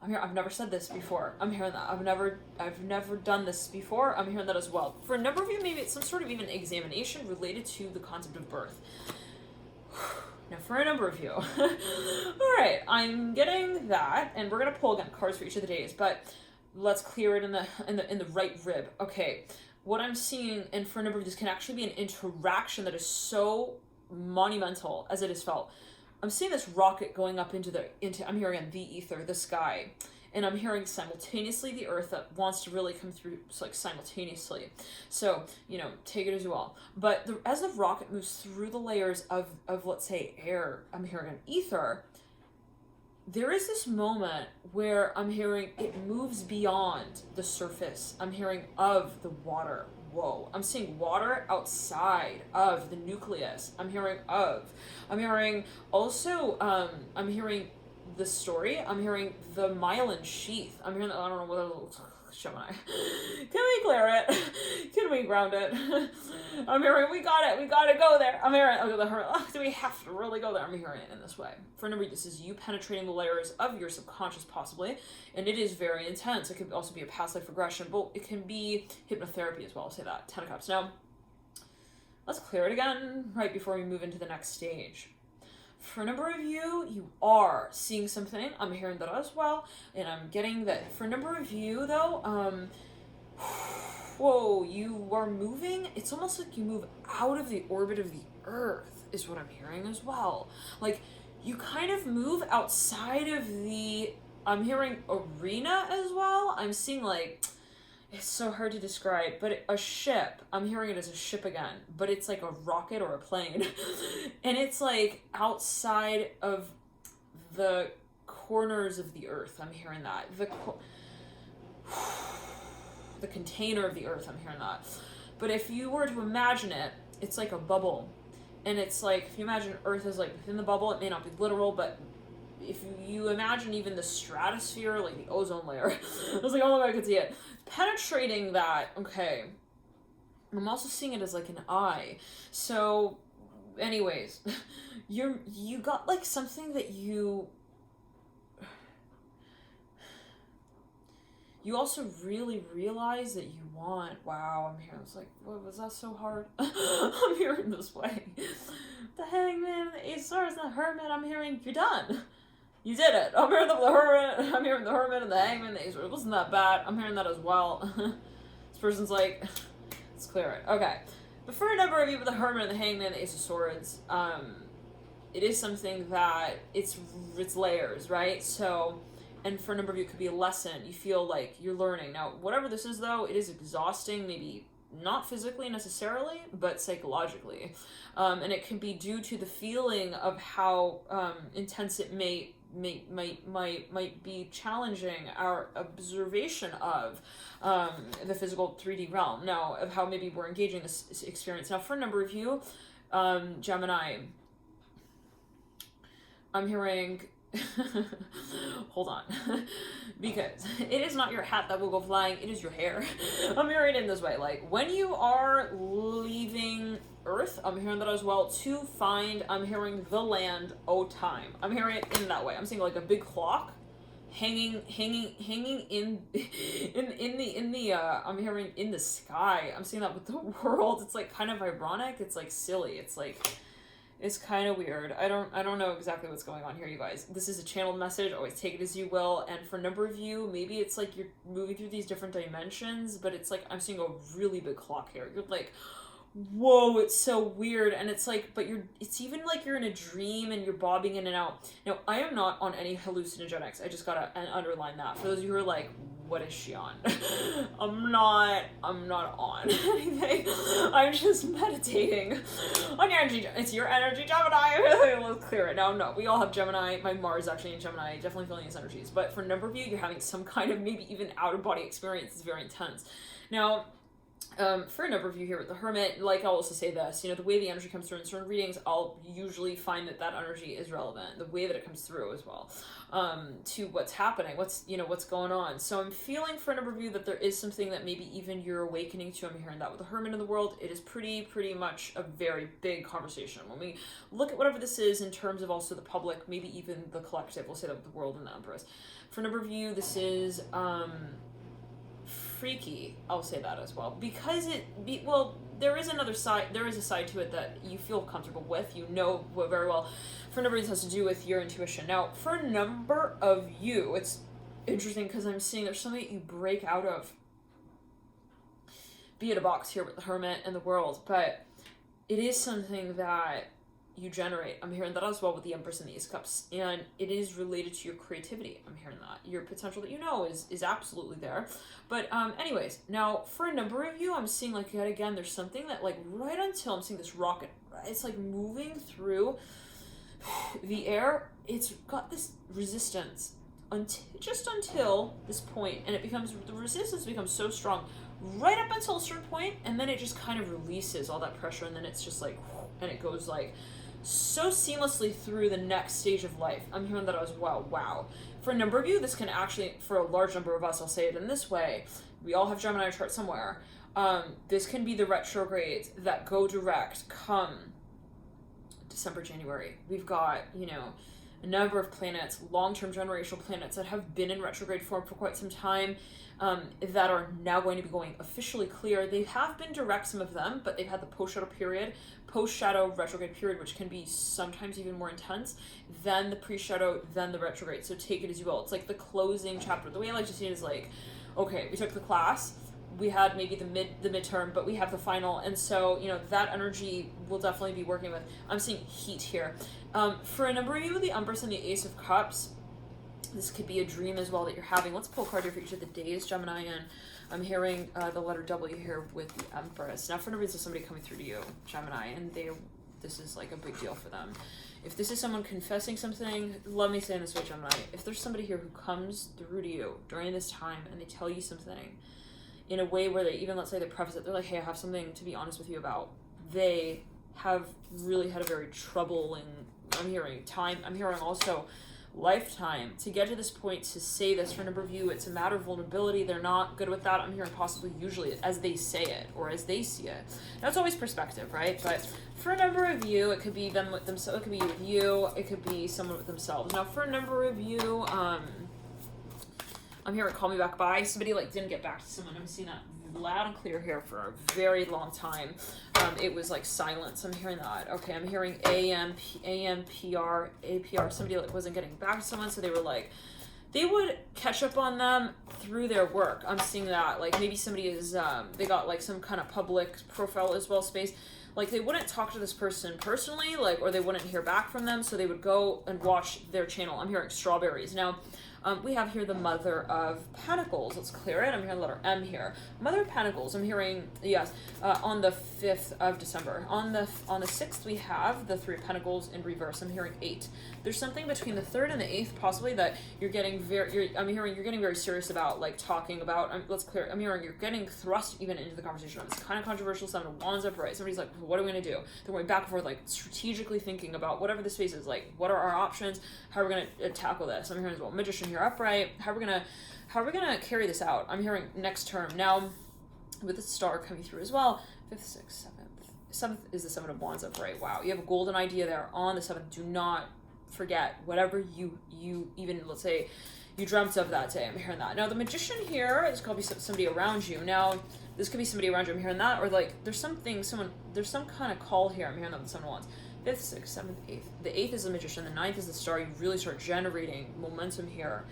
I've never said this before. I'm hearing that. I've never done this before. I'm hearing that as well. For a number of you, maybe it's some sort of even examination related to the concept of birth. Now, for a number of you. All right, I'm getting that, and we're gonna pull again cards for each of the days, but let's clear it in the right rib. Okay. What I'm seeing, and for a number of this, can actually be an interaction that is so monumental as it is felt. I'm seeing this rocket going up into I'm hearing the ether, the sky, and I'm hearing simultaneously the earth that wants to really come through, like, simultaneously. So, you know, take it as well. But as the rocket moves through the layers of let's say air, I'm hearing an ether. There is this moment where I'm hearing it moves beyond the surface. I'm hearing of the water. Whoa. I'm seeing water outside of the nucleus. I'm hearing also, I'm hearing the story. I'm hearing the myelin sheath. I'm hearing, I don't know what Gemini. Can we clear it? Can we ground it? I'm hearing, we gotta go there. I'm hearing, do we have to really go there? I'm hearing it in this way. For a number, this is you penetrating the layers of your subconscious, possibly, and it is very intense. It could also be a past life regression, but it can be hypnotherapy as well. I'll say that. 10 of Cups. Now, let's clear it again right before we move into the next stage. For a number of you, you are seeing something. I'm hearing that as well. And I'm getting that. For a number of you, though, whoa, you are moving. It's almost like you move out of the orbit of the earth, is what I'm hearing as well. Like, you kind of move outside of the, I'm hearing arena as well. I'm seeing, like, it's so hard to describe, but a ship, I'm hearing it as a ship again, but it's like a rocket or a plane. And it's like outside of the corners of the earth, I'm hearing that. The container of the earth, I'm hearing that. But if you were to imagine it, it's like a bubble. And it's like, if you imagine Earth is like within the bubble, it may not be literal, but if you imagine even the stratosphere, like the ozone layer, that's the only way I could see it. Penetrating that, okay. I'm also seeing it as like an eye. So, anyways, you got like something that you also really realize that you want. Wow, I'm hearing, it's like, what, was that so hard? I'm hearing this way. The Hangman, the Ace of Swords, the Hermit, I'm hearing, you're done. You did it. I'm hearing the Hermit. I'm hearing the Hermit and the Hangman. The Ace. It wasn't that bad. I'm hearing that as well. This person's like, let's clear it. Okay. But for a number of you with the Hermit and the Hangman, the Ace of Swords, it is something that it's layers, right? So, and for a number of you, it could be a lesson. You feel like you're learning. Now, whatever this is, though, it is exhausting, maybe not physically necessarily, but psychologically. And it can be due to the feeling of how intense it might be challenging our observation of the physical 3D realm. Now, of how maybe we're engaging this experience. Now, for a number of you, Gemini, I'm hearing, hold on, because it is not your hat that will go flying, it is your hair. I'm hearing it in this way, like, when you are leaving Earth, I'm hearing that as well, to find, I'm hearing the land, time. I'm hearing it in that way. I'm seeing like a big clock hanging in the I'm hearing in the sky. I'm seeing that with the world. It's like kind of ironic. It's like silly. It's like, it's kind of weird. I don't know exactly what's going on here, you guys. This is a channeled message. Always take it as you will. And for a number of you, maybe it's like you're moving through these different dimensions, but it's like I'm seeing a really big clock here. You're like, whoa, it's so weird. And it's like, but it's even like you're in a dream and you're bobbing in and out. Now, I am not on any hallucinogenics. I just gotta underline that. For those of you who are like, what is she on? I'm not on anything. I'm just meditating on your energy. It's your energy, Gemini. Let's clear it. Now, no, we all have Gemini. My Mars actually in Gemini. Definitely feeling these energies. But for a number of you, you're having some kind of maybe even out-of-body experience. It's very intense. Now, for a number of you here with the Hermit, like I'll also say this, the way the energy comes through in certain readings, I'll usually find that energy is relevant, the way that it comes through as well, to what's happening, what's going on. So I'm feeling for a number of you that there is something that maybe even you're awakening to. I'm hearing that with the Hermit in the world. It is pretty much a very big conversation. When we look at whatever this is in terms of also the public, maybe even the collective, we'll say that with the world and the Empress. For a number of you, this is, freaky, I'll say that as well, because there is another side, there is a side to it that you feel comfortable with, very well. For a number of reasons, it has to do with your intuition. Now, for a number of you, it's interesting because I'm seeing there's something that you break out of, be it a box here with the Hermit and the world, but it is something that you generate. I'm hearing that as well with the Empress and the Ace of Cups, and it is related to your creativity. I'm hearing that your potential that is absolutely there. But anyways, now for a number of you, I'm seeing like yet again there's something that like right until I'm seeing this rocket, right? It's like moving through the air. It's got this resistance until this point, and the resistance becomes so strong right up until a certain point, and then it just kind of releases all that pressure, and then it's just like, and it goes like so seamlessly through the next stage of life. I'm hearing that as well. Wow. For a number of you, this can actually, for a large number of us, I'll say it in this way, we all have Gemini chart somewhere. This can be the retrogrades that go direct come December, January. We've got, a number of planets, long-term generational planets that have been in retrograde form for quite some time, that are now going to be going officially clear. They have been direct, some of them, but they've had the post-shadow retrograde period, which can be sometimes even more intense than the pre-shadow, than the retrograde. So take it as you will. It's like the closing chapter. The way I like to see it is like, okay, we took the class, we had maybe the midterm, but we have the final, and so that energy will definitely be working with. I'm seeing heat here. For a number of you, the Empress and the Ace of Cups, this could be a dream as well that you're having. Let's pull a card here for each of the days, Gemini, and I'm hearing the letter W here with the Empress. Now, for no reason, somebody coming through to you, Gemini, and this is like a big deal for them. If this is someone confessing something, let me say in this way, Gemini, if there's somebody here who comes through to you during this time and they tell you something in a way where they even, let's say they preface it, they're like, hey, I have something to be honest with you about. They have really had a very troubling, I'm hearing also lifetime to get to this point to say this. For a number of you, it's a matter of vulnerability. They're not good with that. I'm hearing possibly usually as they say it or as they see it. That's always perspective, right? But for a number of you, it could be them with themselves, it could be with you, it could be someone with themselves. Now for a number of you, I'm hearing call me back by. Somebody like didn't get back to someone. I'm seeing that loud and clear here for a very long time. It was like silence. I'm hearing that. Okay, I'm hearing AMPR, APR. Somebody like wasn't getting back to someone, so they were like, they would catch up on them through their work. I'm seeing that. Like maybe somebody is, they got like some kind of public profile as well space. Like they wouldn't talk to this person personally, like, or they wouldn't hear back from them, so they would go and watch their channel. I'm hearing strawberries. Now, we have here the Mother of Pentacles. Let's clear it. I'm hearing the letter M here. Mother of Pentacles. I'm hearing, yes, on the 5th of December. On the 6th, we have the 3 of Pentacles in reverse. I'm hearing 8. There's something between the 3rd and the 8th, possibly, that you're getting I'm hearing you're getting very serious about, like, talking about. Let's clear it. I'm hearing you're getting thrust even into the conversation. It's kind of controversial. 7 of Wands upright. Somebody's like, what are we going to do? They're going back and forth, like, strategically thinking about whatever the space is. Like, what are our options? How are we going to tackle this? I'm hearing as well. Magician here upright. How are we gonna carry this out? I'm hearing next term. Now, with the star coming through as well, 5th, 6th, 7th. 7th is the 7 of Wands upright. Wow, you have a golden idea there on the 7th. Do not forget whatever you even, let's say, you dreamt of that day. I'm hearing that. Now, the Magician here is going to be somebody around you. Now, this could be somebody around you. I'm hearing that. Or, like, there's some kind of call here. I'm hearing that with the 7 of Wands. 5th, 6th, 7th, 8th. The 8th is the Magician. The 9th is the star. You really start generating momentum here.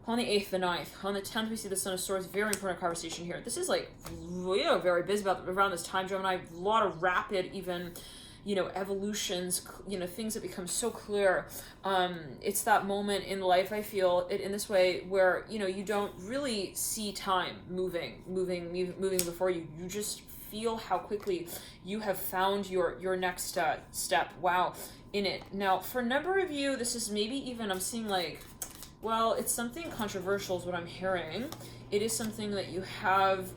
On the 8th, the 9th. On the 10th, we see the Son of Swords. Very important conversation here. This is, like, very busy around this time, Gemini. A lot of rapid, even, evolutions, things that become so clear. It's that moment in life, I feel, in this way, where, you don't really see time moving before you. You just feel how quickly you have found your next step. Wow, in it. Now, for a number of you, this is maybe even, I'm seeing, like, well, it's something controversial is what I'm hearing. It is something that you have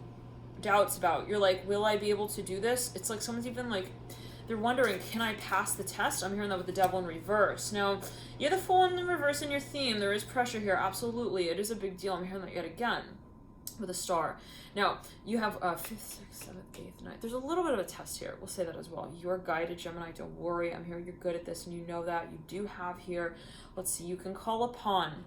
doubts about. You're like, will I be able to do this? It's like someone's even like, they're wondering, can I pass the test? I'm hearing that with the Devil in reverse. Now, you have the Fool in reverse in your theme. There is pressure here. Absolutely. It is a big deal. I'm hearing that yet again with a star. Now, you have 5th, 6th, 7th, 8th, 9th. There's a little bit of a test here. We'll say that as well. You're guided, Gemini. Don't worry. I'm hearing you're good at this, and you know that. You do have here, let's see, you can call upon.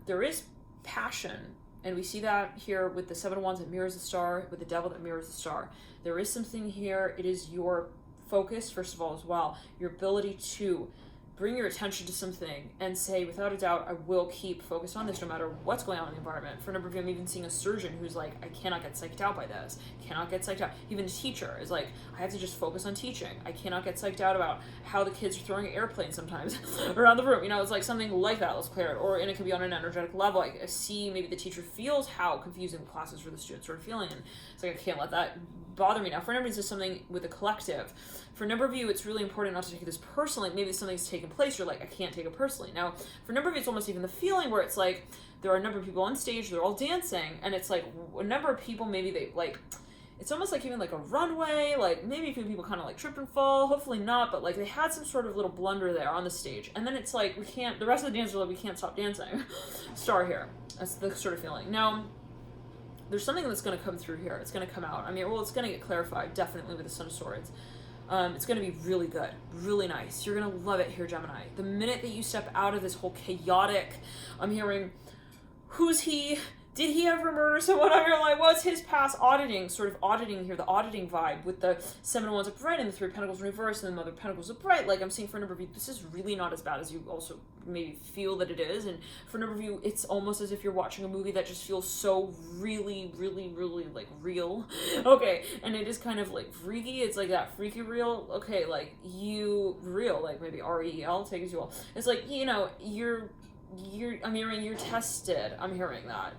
There is passion, and we see that here with the 7 of Wands that mirrors the star, with the Devil that mirrors the star. There is something here. It is your focus, first of all, as well. Your ability to bring your attention to something and say, without a doubt, I will keep focused on this no matter what's going on in the environment. For a number of you, I'm even seeing a surgeon who's like, I cannot get psyched out by this. Cannot get psyched out. Even a teacher is like, I have to just focus on teaching. I cannot get psyched out about how the kids are throwing airplanes sometimes around the room. It's like something like that. Let's clear it. Or, and it could be on an energetic level. I see maybe the teacher feels how confusing the classes for the students are feeling. And it's like, I can't let that bother me now. For a number of you, it's something with the collective. For a number of you, it's really important not to take this personally. Maybe something's taken place. You're like, I can't take it personally. Now, for a number of you, it's almost even the feeling where it's like, there are a number of people on stage, they're all dancing, and it's like, a number of people, maybe they, like, it's almost like even like a runway, like, maybe a few people kind of like trip and fall, hopefully not, but like, they had some sort of little blunder there on the stage, and then it's like, the rest of the dancers are like, we can't stop dancing. Star here. That's the sort of feeling. Now, there's something that's going to come through here. It's going to come out. I mean, well, it's going to get clarified, definitely, with the Son of Swords. It's going to be really good, really nice. You're going to love it here, Gemini. The minute that you step out of this whole chaotic, I'm hearing, who's he? Did he ever murder someone? I'm hearing like, what's his past? Sort of auditing here, the auditing vibe with the 7 of Wands upright and the 3 of Pentacles in reverse and the Mother of Pentacles upright. Like I'm seeing for a number of you, this is really not as bad as you also maybe feel that it is. And for a number of you, it's almost as if you're watching a movie that just feels so really, really, really like real. Okay. And it is kind of like freaky. It's like that freaky real. Okay. Like you real, like maybe REL, take it as you will. It's like, I'm hearing you're tested. I'm hearing that.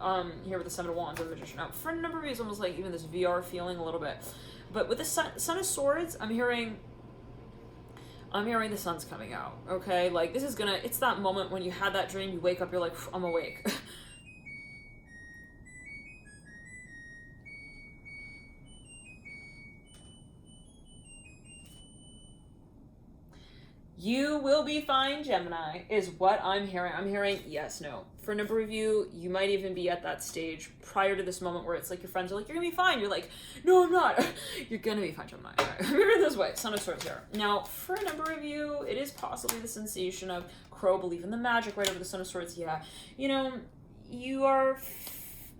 Here with the 7 of Wands and the Magician. Now, for a number of you, it's almost like even this VR feeling a little bit. But with the Son of Swords, I'm hearing the sun's coming out. Okay, like this is it's that moment when you had that dream, you wake up, you're like, I'm awake. You will be fine, Gemini, is what I'm hearing. I'm hearing yes, no. For a number of you, you might even be at that stage prior to this moment where it's like your friends are like, you're gonna be fine. You're like, no, I'm not. You're gonna be fine, Gemini. All right. I'm hearing this way. Son of Swords here. Now, for a number of you, it is possibly the sensation of crow, believe in the magic right over the Son of Swords. Yeah. you are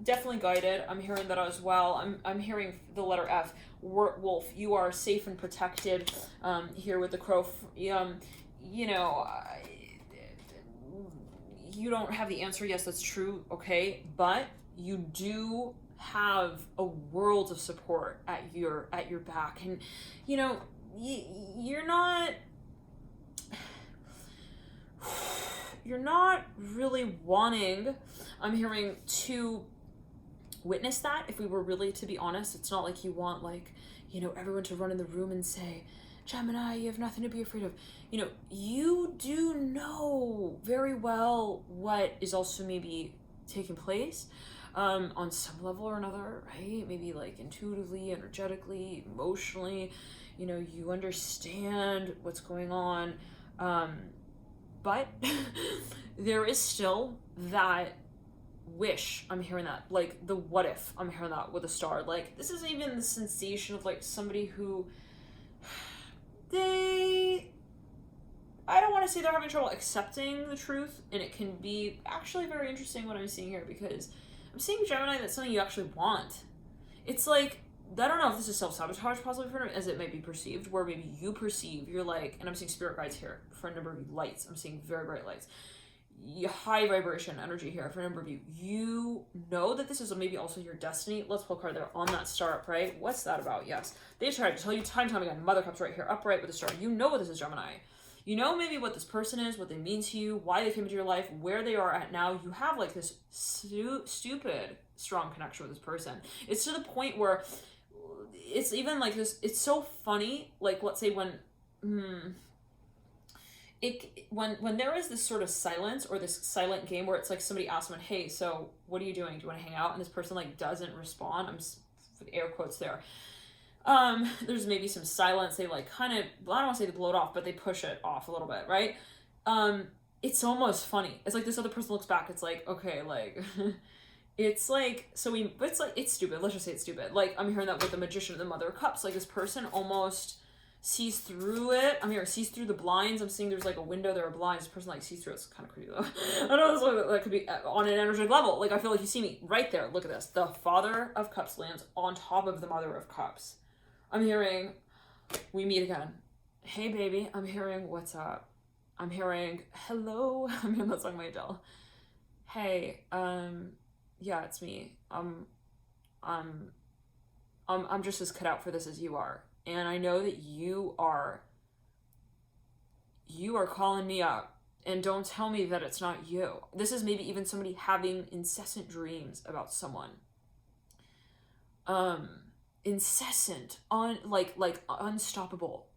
definitely guided. I'm hearing that as well. I'm hearing the letter F. Wolf, you are safe and protected. Here with the crow. You know, you don't have the answer. Yes, that's true. Okay, but you do have a world of support at your back, and you know, you're not really wanting, I'm hearing, to witness that. If we were really to be honest, it's not like you want, like, you know, everyone to run in the room and say, Gemini, you have nothing to be afraid of. You know, you do know very well what is also maybe taking place on some level or another, right? Maybe like intuitively, energetically, emotionally, you know, you understand what's going on. But there is still that wish. I'm hearing that, like the what if. I'm hearing that with a star. Like, this is even the sensation of like somebody who I don't want to say they're having trouble accepting the truth, and it can be actually very interesting what I'm seeing here, because I'm seeing, Gemini, that's something you actually want. It's like, I don't know if this is self-sabotage possibly for, as it may be perceived, where maybe you perceive, you're like, and I'm seeing spirit guides here for a number of you, lights. I'm seeing very bright lights. High vibration energy here for a number of you. You know that this is maybe also your destiny. Let's pull a card there on that star upright. What's that about? Yes. They tried to tell you time and time again. Mother Cups right here, upright with a star. You know what this is, Gemini. You know maybe what this person is, what they mean to you, why they came into your life, where they are at now. You have like this stupid strong connection with this person. It's to the point where it's even like this. It's so funny. Like, let's say when there is this sort of silence, or this silent game where it's like somebody asks someone, hey, so what are you doing? Do you want to hang out? And this person like doesn't respond. I'm with air quotes there. There's maybe some silence. They like kind of, I don't want to say they blow it off, but they push it off a little bit, right? It's almost funny. It's like this other person looks back. It's like, okay, like, it's like, it's stupid. Let's just say it's stupid. Like, I'm hearing that with the Magician and the Mother of Cups. Like, this person almost sees through it. I'm here, sees through the blinds. I'm seeing there's like a window, there are blinds. This person like sees through it. It's kind of creepy though. I know that could be on an energetic level. Like, I feel like you see me right there. Look at this. The Father of Cups lands on top of the Mother of Cups. I'm hearing, we meet again. Hey baby. I'm hearing, what's up? I'm hearing, hello. I'm hearing that song by Adele. Hey, yeah, it's me. I'm just as cut out for this as you are. And I know that you are calling me up, and don't tell me that it's not you. This is maybe even somebody having incessant dreams about someone. Incessant, like unstoppable.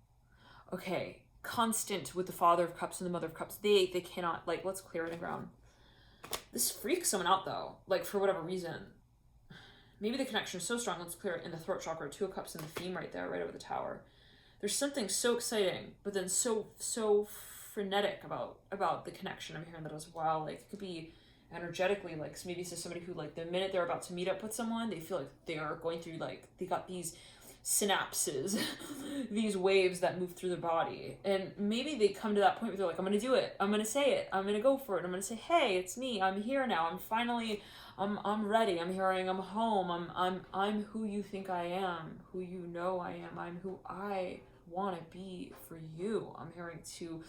Okay, constant with the Father of Cups and the Mother of Cups. They cannot, like, let's clear it in ground. This freaks someone out though, like, for whatever reason. Maybe the connection is so strong. Let's clear it in the throat chakra. Two of Cups in the theme right there, right over the tower. There's something so exciting, but then so frenetic about the connection. I'm hearing that as well. Like, it could be energetically, like, maybe this is somebody who, like, the minute they're about to meet up with someone, they feel like they are going through, like, they got these synapses, these waves that move through their body. And maybe they come to that point where they're like, I'm going to do it. I'm going to say it. I'm going to go for it. I'm going to say, hey, it's me. I'm here now. I'm finally... I'm ready. I'm hearing, I'm home. I'm who you think I am, who you know I am. I'm who I want to be for you. I'm hearing to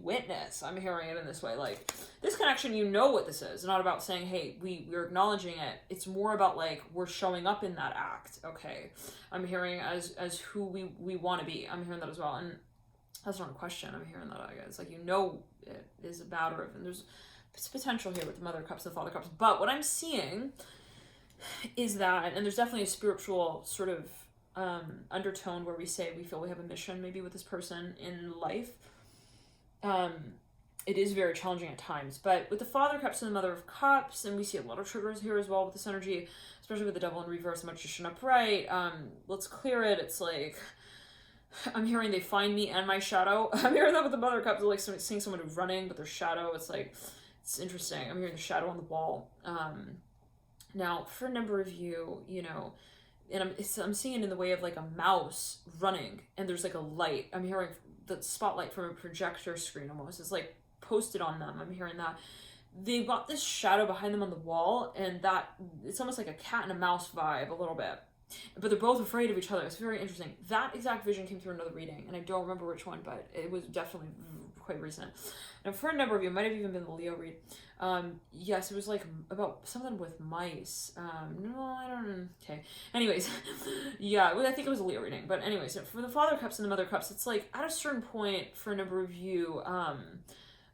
witness. I'm hearing it in this way. Like, this connection, you know what this is. It's not about saying, hey, we're acknowledging it. It's more about, like, we're showing up in that act. Okay. I'm hearing as who we want to be. I'm hearing that as well. And that's not a question. I'm hearing that, I guess. Like, you know it is a matter of, and there's potential here with the Mother of Cups and the Father of Cups. But what I'm seeing is that, and there's definitely a spiritual sort of undertone where we say we feel we have a mission maybe with this person in life. It is very challenging at times. But with the Father of Cups and the Mother of Cups, and we see a lot of triggers here as well with this energy, especially with the Devil in reverse, Magician upright. Let's clear it. It's like, I'm hearing they find me and my shadow. I'm hearing that with the Mother of Cups, like seeing someone who's running, but their shadow, it's like, it's interesting. I'm hearing the shadow on the wall. Now, for a number of you, you know, and I'm seeing it in the way of like a mouse running, and there's like a light. I'm hearing the spotlight from a projector screen almost. It's like posted on them. I'm hearing that. they've got this shadow behind them on the wall, and that it's almost like a cat and a mouse vibe a little bit. But they're both afraid of each other. It's very interesting. That exact vision came through another reading, and I don't remember which one, but it was definitely quite recent. And for a number of you, it might have even been the Leo read. Yes, it was like about something with mice. No, I don't know. Okay. Anyways, yeah, I think it was a Leo reading. But anyways, for the Father Cups and the Mother Cups, it's like at a certain point for a number of you,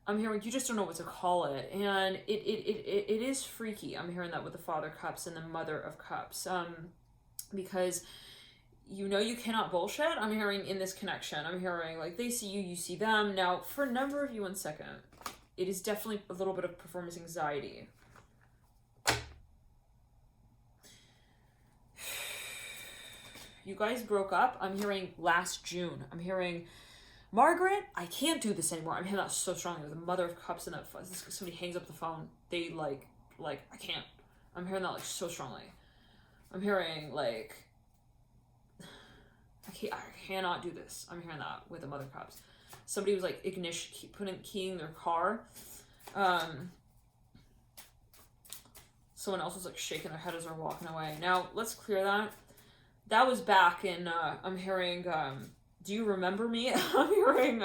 I'm hearing you just don't know what to call it, and it is freaky. I'm hearing that with the Father Cups and the Mother of Cups, because you know you cannot bullshit. I'm hearing in this connection. I'm hearing like they see you, you see them. Now, for a number of you, 1 second, it is definitely a little bit of performance anxiety. You guys broke up. I'm hearing last June. I'm hearing Margaret, I can't do this anymore. I'm hearing that so strongly. The Mother of Cups and that somebody hangs up the phone. They like I can't. I'm hearing that like so strongly. I'm hearing like I cannot do this. I'm hearing that with the Mother of Cups. Somebody was like keying their car. Someone else was like shaking their head as they're walking away. Now let's clear that. That was back in I'm hearing do you remember me? I'm hearing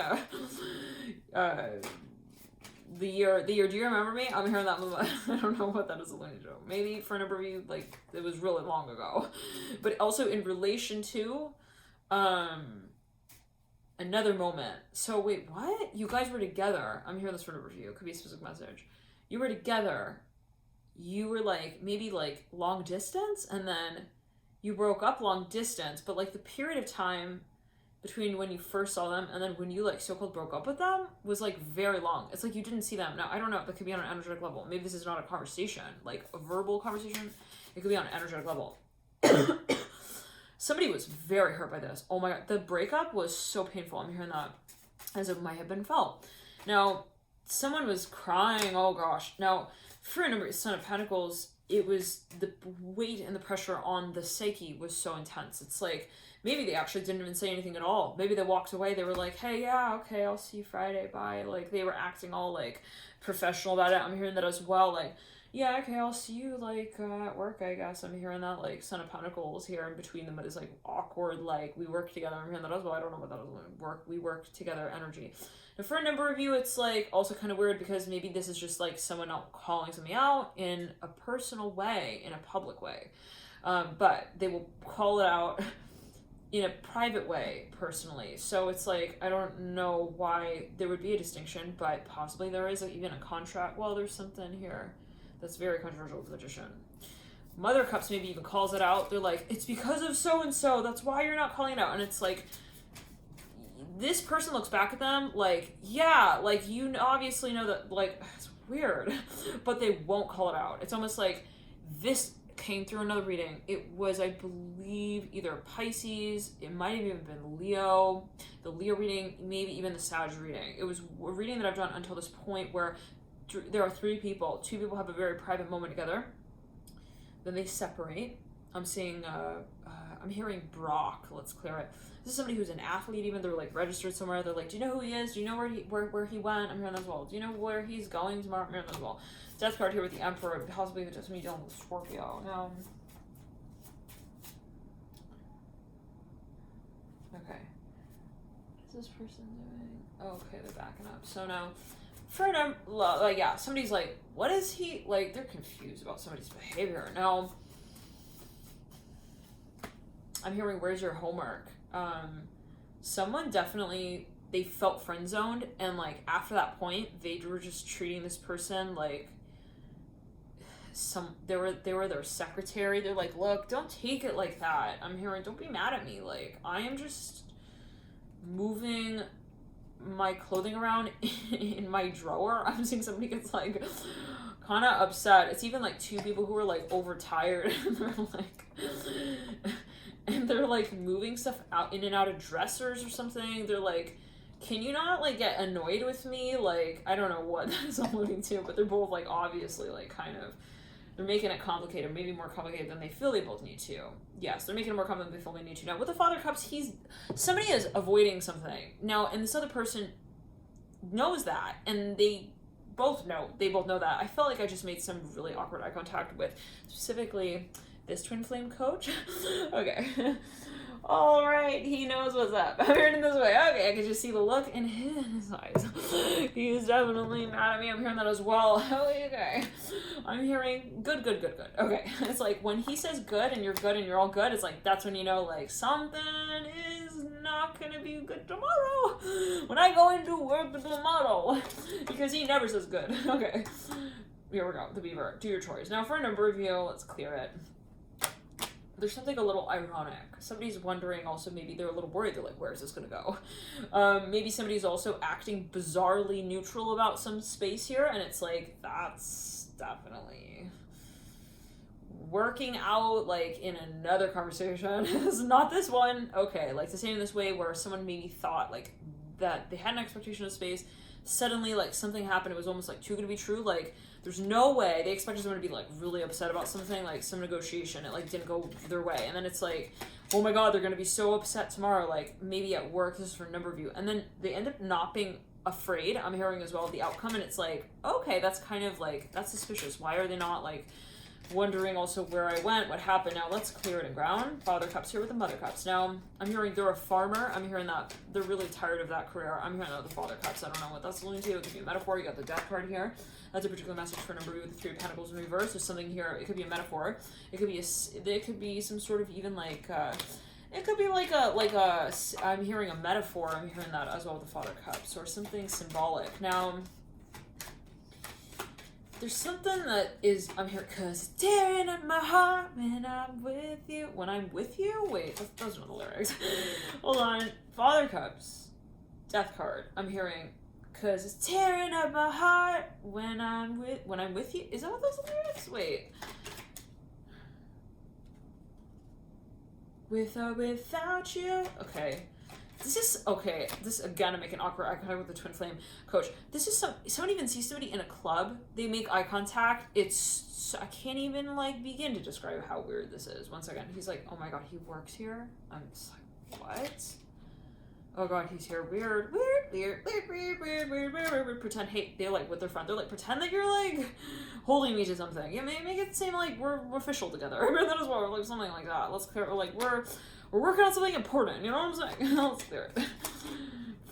the year, do you remember me? I'm hearing that. I don't know what that is alluding to. Maybe for a number of you, like, it was really long ago. But also in relation to another moment. So wait, what? You guys were together. I'm hearing this for a number of you. It could be a specific message. You were together. You were like, maybe like long distance, and then you broke up long distance, but like the period of time between when you first saw them and then when you like so-called broke up with them was like very long. It's like you didn't see them. Now, I don't know, that could be on an energetic level. Maybe this is not a conversation, like a verbal conversation. It could be on an energetic level. Somebody was very hurt by this. Oh my God, the breakup was so painful. I'm hearing that as it might have been felt. Now, someone was crying, oh gosh. Now, for a number of Son of Pentacles, it was the weight and the pressure on the psyche was so intense. It's like, maybe they actually didn't even say anything at all. Maybe they walked away. They were like, hey, yeah, okay, I'll see you Friday, bye. Like, they were acting all, like, professional about it. I'm hearing that as well. Like, yeah, okay, I'll see you, like, at work, I guess. I'm hearing that, like, Son of Pentacles here in between them. It is, like, awkward, like, we work together. I'm hearing that as well. I don't know what that is. We work together energy. Now, for a number of you, it's, like, also kind of weird because maybe this is just, like, someone not calling something out in a personal way, in a public way. But they will call it out in a private way, personally. So it's like, I don't know why there would be a distinction, but possibly there is even a contract. Well, there's something here that's very controversial with the Magician. Mother of Cups maybe even calls it out. They're like, it's because of so-and-so, that's why you're not calling it out. And it's like, this person looks back at them like, yeah, like, you obviously know that, like, it's weird, but they won't call it out. It's almost like this came through another reading. It was, I believe, either Pisces, it might have even been Leo, the Leo reading, maybe even the Sag reading. It was a reading that I've done until this point where there are 3 people. 2 people have a very private moment together. Then they separate. I'm seeing, I'm hearing Brock. Let's clear it. This is somebody who's an athlete even. They're like registered somewhere. They're like, do you know who he is? Do you know where he went? I'm hearing that as well. Do you know where he's going tomorrow? I'm hearing that as well. Death card here with the Emperor. Possibly just me dealing with Scorpio. Now, okay. What is this person doing? Oh, okay, they're backing up. So now, for them, like, yeah, somebody's like, what is he? Like, they're confused about somebody's behavior. Now, I'm hearing, where's your homework? Someone definitely, they felt friend zoned, and like after that point, they were just treating this person like they were their secretary. They're like, look, don't take it like that. I'm hearing, don't be mad at me. Like, I am just moving my clothing around in my drawer. I'm seeing somebody gets like kind of upset. It's even like 2 people who are like overtired, and they're like moving stuff out in and out of dressers or something. They're like, can you not like get annoyed with me? Like, I don't know what that's alluding to, but they're both like obviously like kind of, they're making it complicated, maybe more complicated than they feel they both need to. Yes, they're making it more complicated than they feel they need to. Now with the Father of Cups, somebody is avoiding something now, and this other person knows that, and they both know that. I felt like I just made some really awkward eye contact with specifically this twin flame coach. Okay. All right, he knows what's up. I'm hearing it this way. Okay, I can just see the look in his eyes. He's definitely mad at me. I'm hearing that as well. Okay. I'm hearing good. Okay. It's like when he says good and you're all good, it's like that's when you know like something is not gonna be good tomorrow. When I go into work tomorrow. Because he never says good. Okay. Here we go. The beaver. Do your chores. Now for a number of you, let's clear it. There's something a little ironic. Somebody's wondering also, maybe they're a little worried. They're like, where is this going to go? Maybe somebody's also acting bizarrely neutral about some space here. And it's like, that's definitely working out like in another conversation. It's not this one. Okay, like to say in this way where someone maybe thought like that they had an expectation of space. Suddenly like something happened. It was almost like too good to be true. Like, there's no way they expected someone to be like really upset about something, like some negotiation. It like didn't go their way. And then it's like, oh my God, they're going to be so upset tomorrow. Like maybe at work, this is for a number of you. And then they end up not being afraid. I'm hearing as well of the outcome. And it's like, okay, that's kind of like, that's suspicious. Why are they not like wondering also where I went, what happened? Now let's clear it and ground. Father Cups here with the Mother Cups. Now I'm hearing they're a farmer. I'm hearing that they're really tired of that career. I'm hearing that with the Father Cups. I don't know what that's alluding to. It could be a metaphor. You got the Death card here. That's a particular message for number 2 with the 3 of Pentacles in reverse. There's something here. It could be a metaphor. It could be some sort of even like it could be like a I'm hearing a metaphor. I'm hearing that as well with the Father Cups or something symbolic. Now there's something that is, I'm here because it's tearing at my heart when I'm with you. When I'm with you? Wait, those are not the lyrics. Hold on. Father Cups. Death card. I'm hearing because it's tearing at my heart when I'm with you. Is that what those lyrics? Wait. With or without you. Okay. This again, I'm making awkward eye contact with the twin flame coach. This is someone even sees somebody in a club, they make eye contact. I can't even like begin to describe how weird this is. One second. He's like, oh my God, he works here? I'm just like, what? Oh God, he's here. Weird. Pretend, hey, they're like with their friend. They're like, pretend that you're like holding me to something. Yeah, make it seem like we're official together. That as well, like something like that. Let's clear. Like we're working on something important. You know what I'm saying? Let's clear it.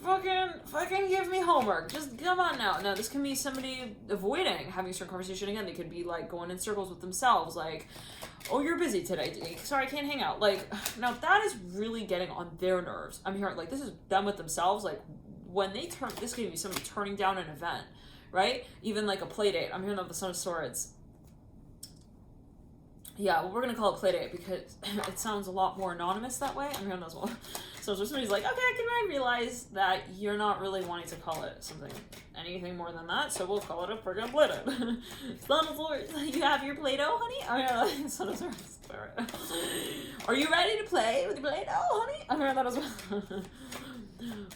Fucking give me homework. Just come on now. Now this can be somebody avoiding having a certain conversation again. They could be like going in circles with themselves. Like, oh, you're busy today. Sorry, I can't hang out. Like, now that is really getting on their nerves. I'm hearing like this is them with themselves. Like when they turn, this could be somebody turning down an event, right? Even like a play date. I'm hearing of the Son of Swords. Yeah, well, we're going to call it playdate because it sounds a lot more anonymous that way. I'm hearing those well. So somebody's like, okay, can I realize that you're not really wanting to call it anything more than that, so we'll call it a friggin' Play-Doh. Son of Swords, you have your Play-Doh, honey? I'm hearing Son of Swords. Are you ready to play with your Play-Doh, honey? I'm hearing that as well.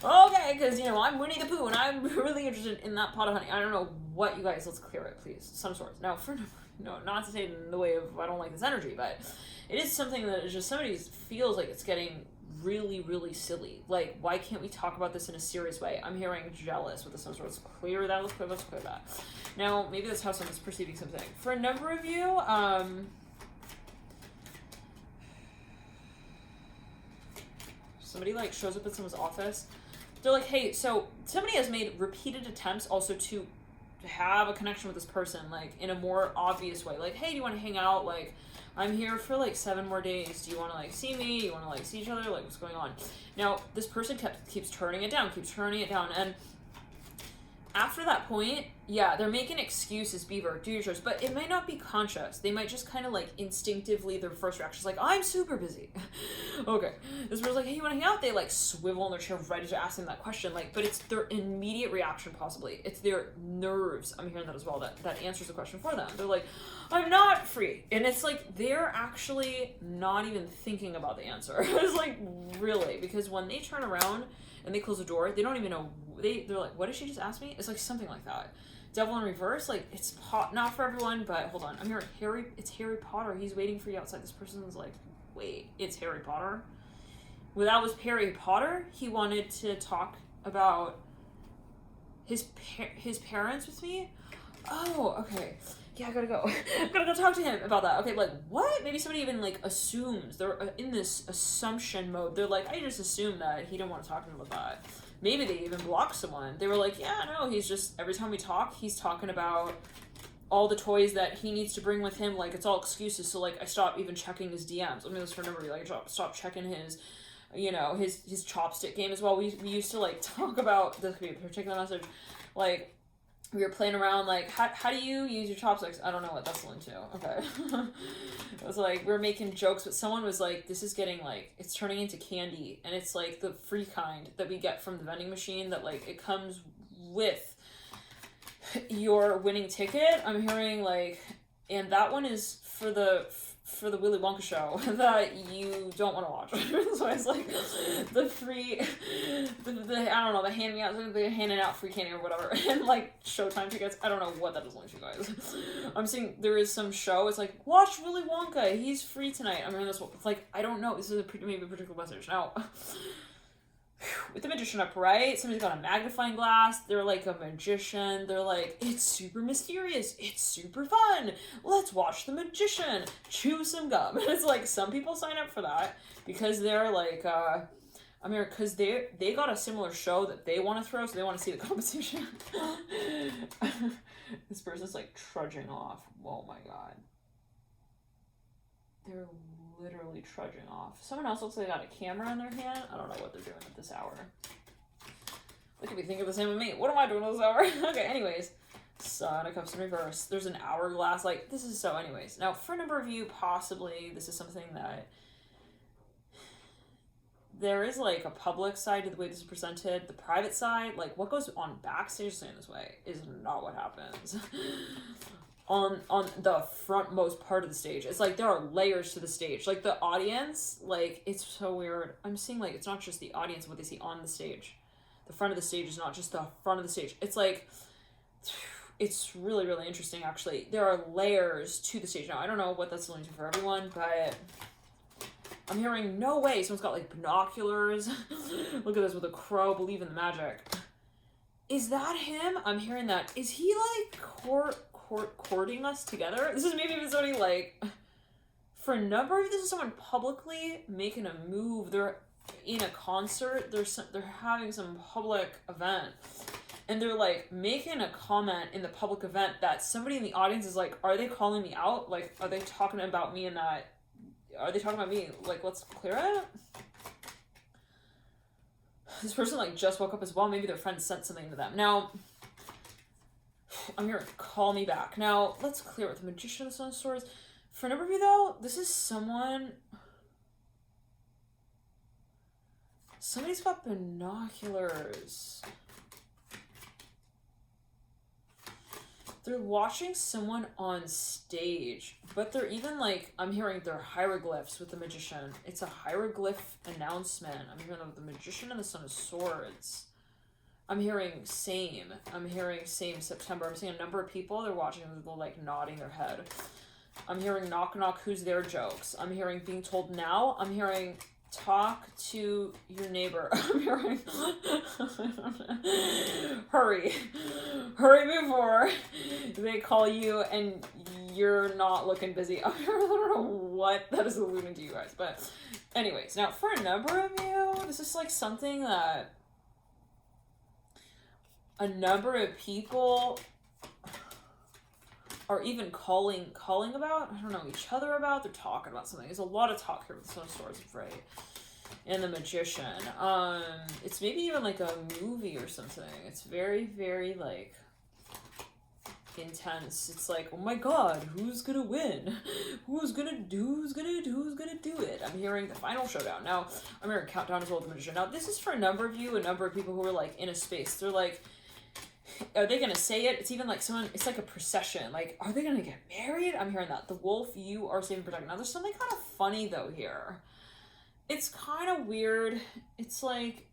Okay, because, I'm Winnie the Pooh, and I'm really interested in that pot of honey. I don't know what you guys, let's clear it, please. Son of Swords. Now, no, not to say it in the way of I don't like this energy, but it is something that is just somebody feels like it's getting really, really silly. Like, why can't we talk about this in a serious way? I'm hearing jealous with the Son of Swords. Let's clear that. Now, maybe that's how someone's perceiving something. For a number of you, somebody like shows up at someone's office. They're like, hey, so somebody has made repeated attempts also to have a connection with this person, like in a more obvious way. Like, hey, do you want to hang out? Like, I'm here for like 7 more days. Do you want to like see me? Do you want to like see each other? Like, what's going on? Now, this person keeps turning it down. And after that point, yeah, they're making excuses, Beaver, do your chores, but it might not be conscious. They might just kind of like instinctively, their first reaction is like, I'm super busy. Okay. This person's like, hey, you want to hang out? They like swivel in their chair right as you're asking that question. Like, but it's their immediate reaction possibly. It's their nerves. I'm hearing that as well. That answers the question for them. They're like, I'm not free. And it's like, they're actually not even thinking about the answer. It's like, really? Because when they turn around and they close the door, they don't even know. They're like, what did she just ask me? It's like something like that. Devil in reverse, like it's not for everyone, but hold on. I'm hearing it's Harry Potter. He's waiting for you outside. This person's like, wait, it's Harry Potter? Well, that was Harry Potter. He wanted to talk about his parents with me? Oh, okay. Yeah, I gotta go. I'm gonna go talk to him about that. Okay, like, what? Maybe somebody even, like, assumes. They're in this assumption mode. They're like, I just assumed that he didn't want to talk to him about that. Maybe they even blocked someone. They were like, yeah, no, he's just, every time we talk, he's talking about all the toys that he needs to bring with him. Like, it's all excuses. So, like, I stopped even checking his DMs. I mean, this for a number of years. Like, I stopped checking his, you know, his chopstick game as well. We used to, like, talk about, this could be a particular message, like, we were playing around, like, how do you use your chopsticks? I don't know what that's linked to. Okay. It was like, we were making jokes, but someone was like, this is getting, like, it's turning into candy. And it's, like, the free kind that we get from the vending machine that, like, it comes with your winning ticket. I'm hearing, like, and that one is for the Willy Wonka show that you don't want to watch. So it's like the free, the I don't know, the handing out, they're handing out free candy or whatever, and like Showtime tickets. I don't know what that is linked to, guys. I'm seeing there is some show. It's like, watch Willy Wonka. He's free tonight. I'm hearing this one. It's like, I don't know. This is maybe a particular message. Now, with the magician up, right? Somebody's got a magnifying glass. They're like a magician. They're like, it's super mysterious. It's super fun. Let's watch the magician chew some gum. And it's like, some people sign up for that because they're like, I mean, because they got a similar show that they want to throw, so they want to see the competition. This person's like trudging off. Oh my god. They're literally trudging off. Someone else looks like they got a camera in their hand. I don't know what they're doing at this hour. Look at me thinking the same of me. What am I doing at this hour? Okay, anyways. Sun, it comes in reverse. There's an hourglass. Like, this is so anyways. Now, for a number of you, possibly, this is something that there is, like, a public side to the way this is presented. The private side, like, what goes on backstage saying this way is not what happens. on the frontmost part of the stage. It's like there are layers to the stage. Like the audience, like it's so weird. I'm seeing like it's not just the audience, what they see on the stage. The front of the stage is not just the front of the stage. It's like, it's really, really interesting actually. There are layers to the stage. Now, I don't know what that's linked to for everyone, but I'm hearing no way. Someone's got like binoculars. Look at this with a crow, believe in the magic. Is that him? I'm hearing that. Is he like courting us together? This is maybe even somebody like, for a number of, this is someone publicly making a move. They're in a concert. They're having some public event, and they're like making a comment in the public event that somebody in the audience is like, are they calling me out? Like, are they talking about me in that? Are they talking about me? Like, let's clear it. This person like just woke up as well. Maybe their friend sent something to them. Now, I'm here. Call me back. Now, let's clear it. The Magician of the Sun of Swords. For a number of you, though, this is someone... Somebody's got binoculars. They're watching someone on stage, but they're even like, I'm hearing they're hieroglyphs with the Magician. It's a hieroglyph announcement. I'm hearing the Magician and the Sun of Swords. I'm hearing same. I'm hearing same September. I'm seeing a number of people. They're watching and they're like nodding their head. I'm hearing knock knock, who's there jokes. I'm hearing being told now. I'm hearing talk to your neighbor. I'm hearing hurry before they call you and you're not looking busy. I don't know what that is alluding to, you guys, but anyways, now for a number of you, this is like something that a number of people are even calling about, I don't know, each other about. They're talking about something. There's a lot of talk here with the Sun of Swords, right? And the Magician. It's maybe even like a movie or something. It's very, very like intense. It's like, oh my god, who's gonna win? Who's gonna do it? I'm hearing the final showdown. Now, I'm hearing countdown as well with the Magician. Now, this is for a number of you, a number of people who are like in a space. They're like, are they gonna say it? It's even like someone, it's like a procession. Like, are they gonna get married? I'm hearing that. The wolf, you are safe and protected. Now, there's something kind of funny though here. It's kind of weird. It's like,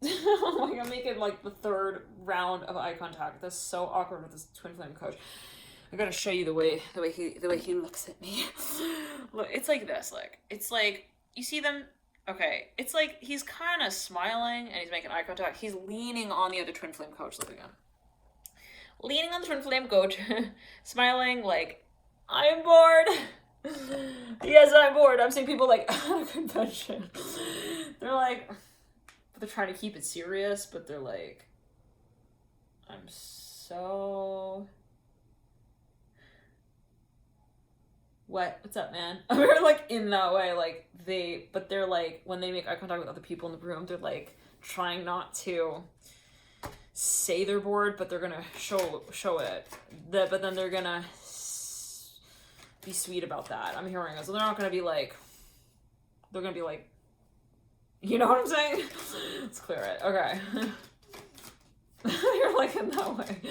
oh my god, make it like the third round of eye contact. That's so awkward with this twin flame coach. I gotta show you the way he looks at me. Look, it's like this. Like, it's like, you see them Okay, it's like he's kind of smiling and he's making eye contact. He's leaning on the other twin flame coach. Look again. Leaning on the twin flame coach, smiling like, I'm bored. Yes, I'm bored. I'm seeing people like at a convention. They're like, they're trying to keep it serious, but they're like, I'm so... What's up, man? They're like in that way, like but they're like, when they make eye contact with other people in the room, they're like trying not to say they're bored, but they're gonna show it. But then they're gonna be sweet about that. I'm hearing it. So they're not gonna be like, they're gonna be like, you know what I'm saying? Let's clear it. Okay. You're like in that way.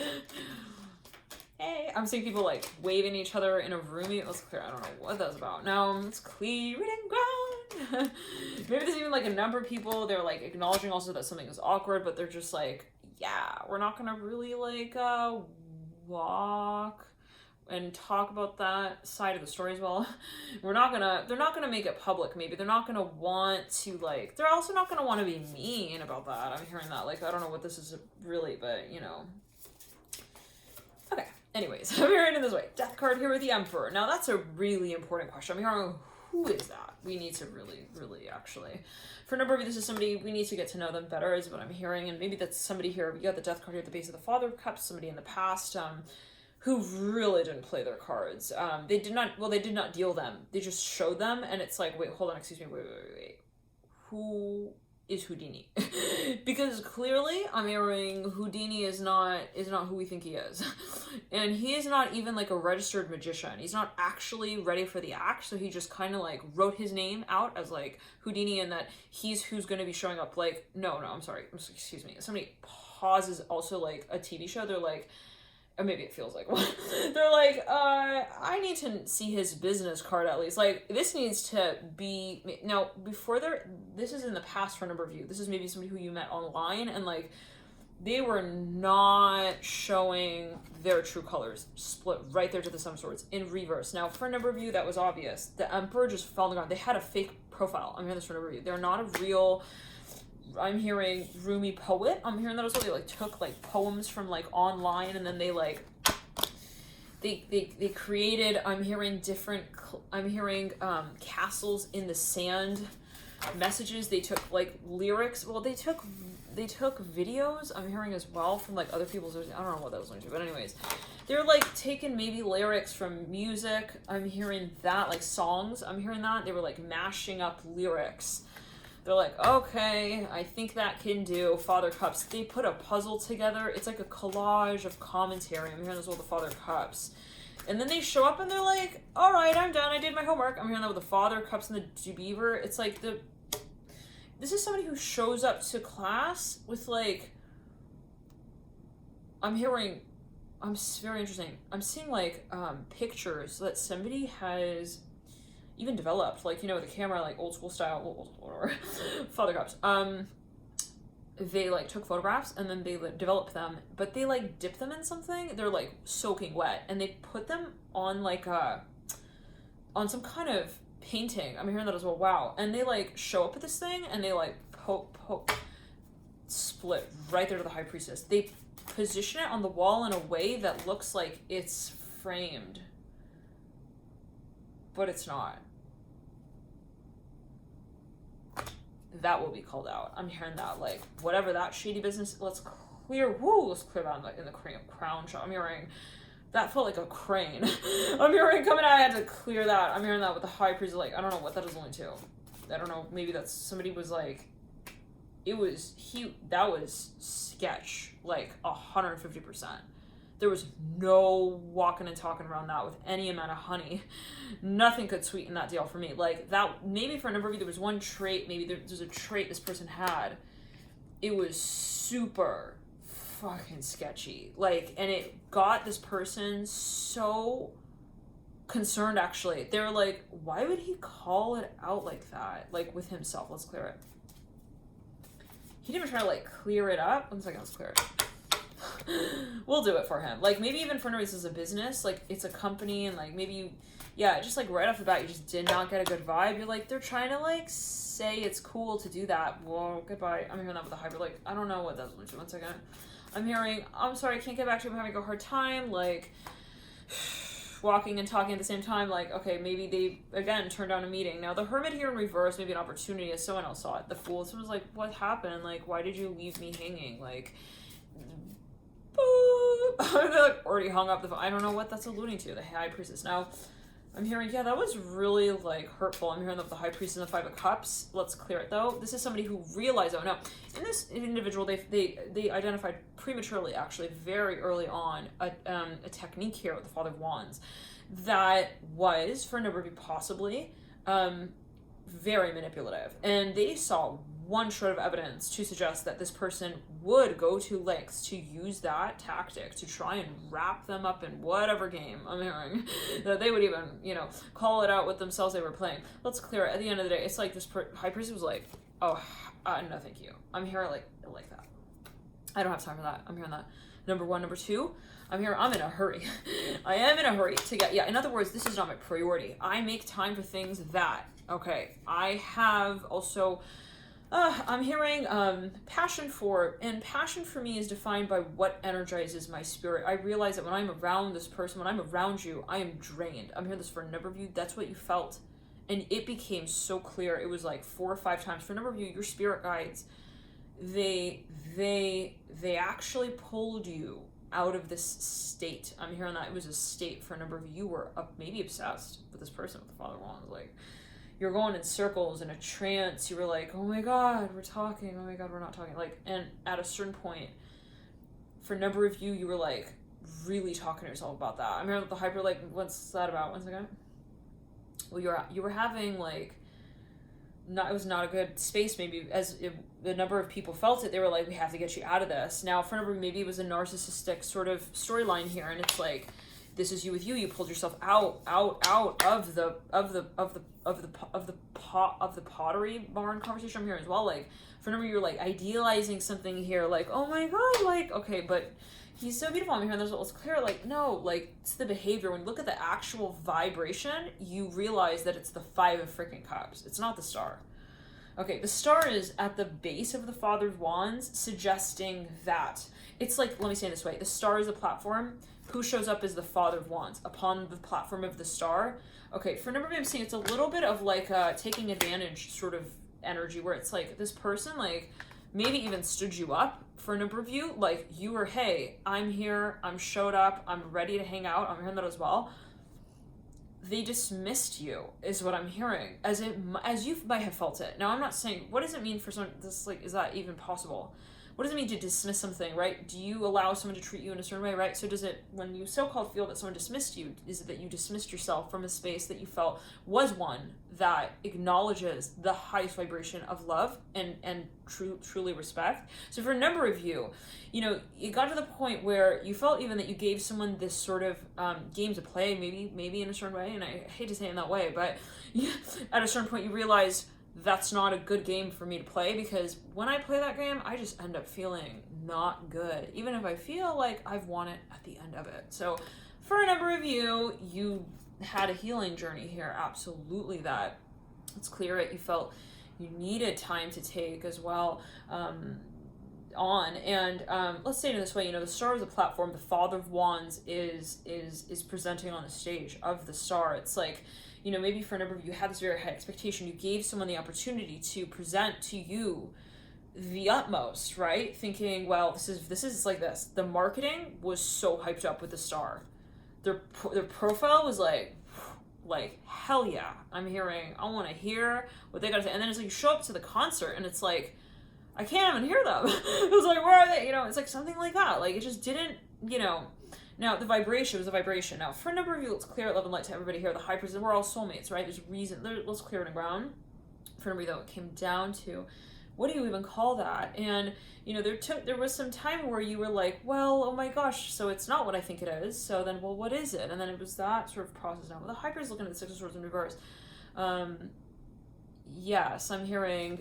Hey, I'm seeing people like waving each other in a room. Let's clear. I don't know what that's about. Now it's clearing ground. Maybe there's even like a number of people. They're like acknowledging also that something is awkward, but they're just like, yeah, we're not gonna really like walk and talk about that side of the story as well. They're not gonna make it public. Maybe they're not gonna want to like. They're also not gonna want to be mean about that. I'm hearing that. Like, I don't know what this is really, but you know. Okay. Anyways, I'm hearing it this way. Death card here with the Emperor. Now that's a really important question. I'm hearing, who is that? We need to really actually. For a number of you, this is somebody, we need to get to know them better is what I'm hearing. And maybe that's somebody here. We got the Death card here at the base of the Father of Cups, somebody in the past who really didn't play their cards. They did not deal them. They just showed them. And it's like, wait, hold on, excuse me, wait. Who is Houdini? Because clearly I'm hearing Houdini is not who we think he is. And he is not even like a registered magician. He's not actually ready for the act, so he just kind of like wrote his name out as like Houdini, and that he's who's going to be showing up. Like, no, I'm sorry, excuse me. Somebody pauses also like a TV show, they're like, or maybe it feels like one. They're like, I need to see his business card at least. Like, this needs to be... Now, this is in the past for a number of you. This is maybe somebody who you met online, and, like, they were not showing their true colors. Split right there to the Seven of Swords in reverse. Now, for a number of you, that was obvious. The Emperor just fell on the ground. They had a fake profile. I'm hearing this for a number of you. They're not a real... I'm hearing Rumi poet. I'm hearing that as well. They like took like poems from like online, and then they like they created. I'm hearing castles in the sand messages. They took like lyrics. Well, they took videos. I'm hearing as well from like other people's. I don't know what that was going to, but anyways, they're like taking maybe lyrics from music. I'm hearing that, like songs. I'm hearing that they were like mashing up lyrics. They're like, okay, I think that can do. Father Cups. They put a puzzle together. It's like a collage of commentary. I'm hearing this with the Father Cups. And then they show up and they're like, all right, I'm done. I did my homework. I'm hearing that with the Father Cups and the Beaver. It's like this is somebody who shows up to class with like, it's very interesting. I'm seeing like pictures that somebody has even developed, like, you know, with the camera, like old school style, or Father Cups. They like took photographs and then they developed them, but they like dip them in something. They're like soaking wet, and they put them on like on some kind of painting. I'm hearing that as well. Wow. And they like show up at this thing and they like poke, split right there to the High Priestess. They position it on the wall in a way that looks like it's framed, but it's not. That will be called out. I'm hearing that, like, whatever that shady business, let's clear that in the crown shot. I'm hearing, that felt like a crane. I'm hearing coming out, I had to clear that. I'm hearing that with the High Priest, like, I don't know what that is only to. I don't know, maybe that's, somebody was like, that was sketch, like, 150%. There was no walking and talking around that with any amount of honey. Nothing could sweeten that deal for me. Like, that, maybe for a number of you, there was one trait, maybe there's a trait this person had. It was super fucking sketchy. Like, and it got this person so concerned, actually. They were like, why would he call it out like that? Like, with himself. Let's clear it. He didn't even try to, like, clear it up. 1 second, let's clear it. We'll do it for him. Like, maybe even for this is a business, like it's a company, and like maybe yeah, just like right off the bat, you just did not get a good vibe. You're like, they're trying to like say it's cool to do that. Whoa, goodbye. I'm hearing that with the hybrid. Like, I don't know what that's. 1 second. I'm hearing, I'm sorry, I can't get back to you. I'm having a hard time. Like, walking and talking at the same time. Like, okay, maybe they, again, turned down a meeting. Now, the Hermit here in reverse, maybe an opportunity, as someone else saw it. The Fool, someone's like, what happened? Like, why did you leave me hanging? Like, boop. They're like already hung up the phone. I don't know what that's alluding to. The High Priestess. Now, I'm hearing, yeah, that was really, like, hurtful. I'm hearing that the High Priestess and the Five of Cups. Let's clear it, though. This is somebody who realized, oh, no. In this individual, they identified prematurely, actually, very early on, a technique here with the Father of Wands that was, for a number of you, possibly, very manipulative. And they saw one shred of evidence to suggest that this person would go to lengths to use that tactic to try and wrap them up in whatever game I'm hearing. That they would even, you know, call it out with themselves they were playing. Let's clear it. At the end of the day, it's like this High Priestess was like, oh, no thank you. I'm here like that. I don't have time for that. I'm hearing that. Number one. Number two, I'm in a hurry. I am in a hurry to get, yeah, in other words, this is not my priority. I make time for things that, okay, I have also, I'm hearing passion for me is defined by what energizes my spirit. I realize that when I'm around this person, when I'm around you, I am drained. I'm hearing this for a number of you. That's what you felt. And it became so clear. It was like 4 or 5 times. For a number of you, your spirit guides, they actually pulled you out of this state. I'm hearing that it was a state for a number of you. You were maybe obsessed with this person, with the Father of Wands. Like, you're going in circles, in a trance. You were like, oh my God, we're talking. Oh my God, we're not talking. Like, and at a certain point, for a number of you, you were like really talking to yourself about that. I'm hearing the hyper, like, what's that about? 1 second. Well, you were having like, it was not a good space. Maybe the number of people felt it, they were like, we have to get you out of this. Now, for a number, maybe it was a narcissistic sort of storyline here, and it's like, this is you with you. You pulled yourself out of the pottery barn conversation I'm hearing as well. Like, for a number, you're like idealizing something here. Like, oh my God, like, okay, but he's so beautiful. I'm hearing there's what's clear. Like, no, like, it's the behavior. When you look at the actual vibration, you realize that it's the 5 of freaking Cups. It's not the Star. Okay, the Star is at the base of the Father of Wands, suggesting that it's like, let me say it this way: the Star is a platform. Who shows up is the Father of Wands upon the platform of the Star. Okay, for a number of you, I'm seeing it's a little bit of like taking advantage sort of energy, where it's like this person like maybe even stood you up. For a number of you, like, you were, hey, I'm here, I'm showed up, I'm ready to hang out. I'm hearing that as well. They dismissed you, is what I'm hearing, as you might have felt it. Now, I'm not saying, what does it mean for someone, this, like, is that even possible? What does it mean to dismiss something, right? Do you allow someone to treat you in a certain way, right? So does it, when you so-called feel that someone dismissed you, is it that you dismissed yourself from a space that you felt was one that acknowledges the highest vibration of love and truly respect? So for a number of you, you know, it got to the point where you felt even that you gave someone this sort of game to play, maybe in a certain way, and I hate to say it in that way, but at a certain point you realize, that's not a good game for me to play, because when I play that game, I just end up feeling not good, even if I feel like I've won it at the end of it. So for a number of you, you had a healing journey here, absolutely that. Let's clear it. You felt you needed time to take as well on. And let's say it in this way, you know, the Star is a platform. The Father of Wands is presenting on the stage of the Star. It's like, you know, maybe for a number of you had this very high expectation. You gave someone the opportunity to present to you the utmost, right? Thinking, well, this is like this. The marketing was so hyped up with the Star. Their profile was like hell yeah. I'm hearing, I want to hear what they got to say. And then it's like you show up to the concert and it's like, I can't even hear them. It was like, where are they? You know, it's like something like that. Like, it just didn't, you know. Now, the vibration was a vibration. Now, for a number of you, let's clear it, love and light to everybody here. The hypers, and we're all soulmates, right? There's a reason. Let's clear it in ground. For a number of you, though, it came down to, what do you even call that? And, you know, there was some time where you were like, well, oh my gosh, so it's not what I think it is. So then, well, what is it? And then it was that sort of process now. Well, the hypers looking at the 6 of Swords in reverse. Yes, I'm hearing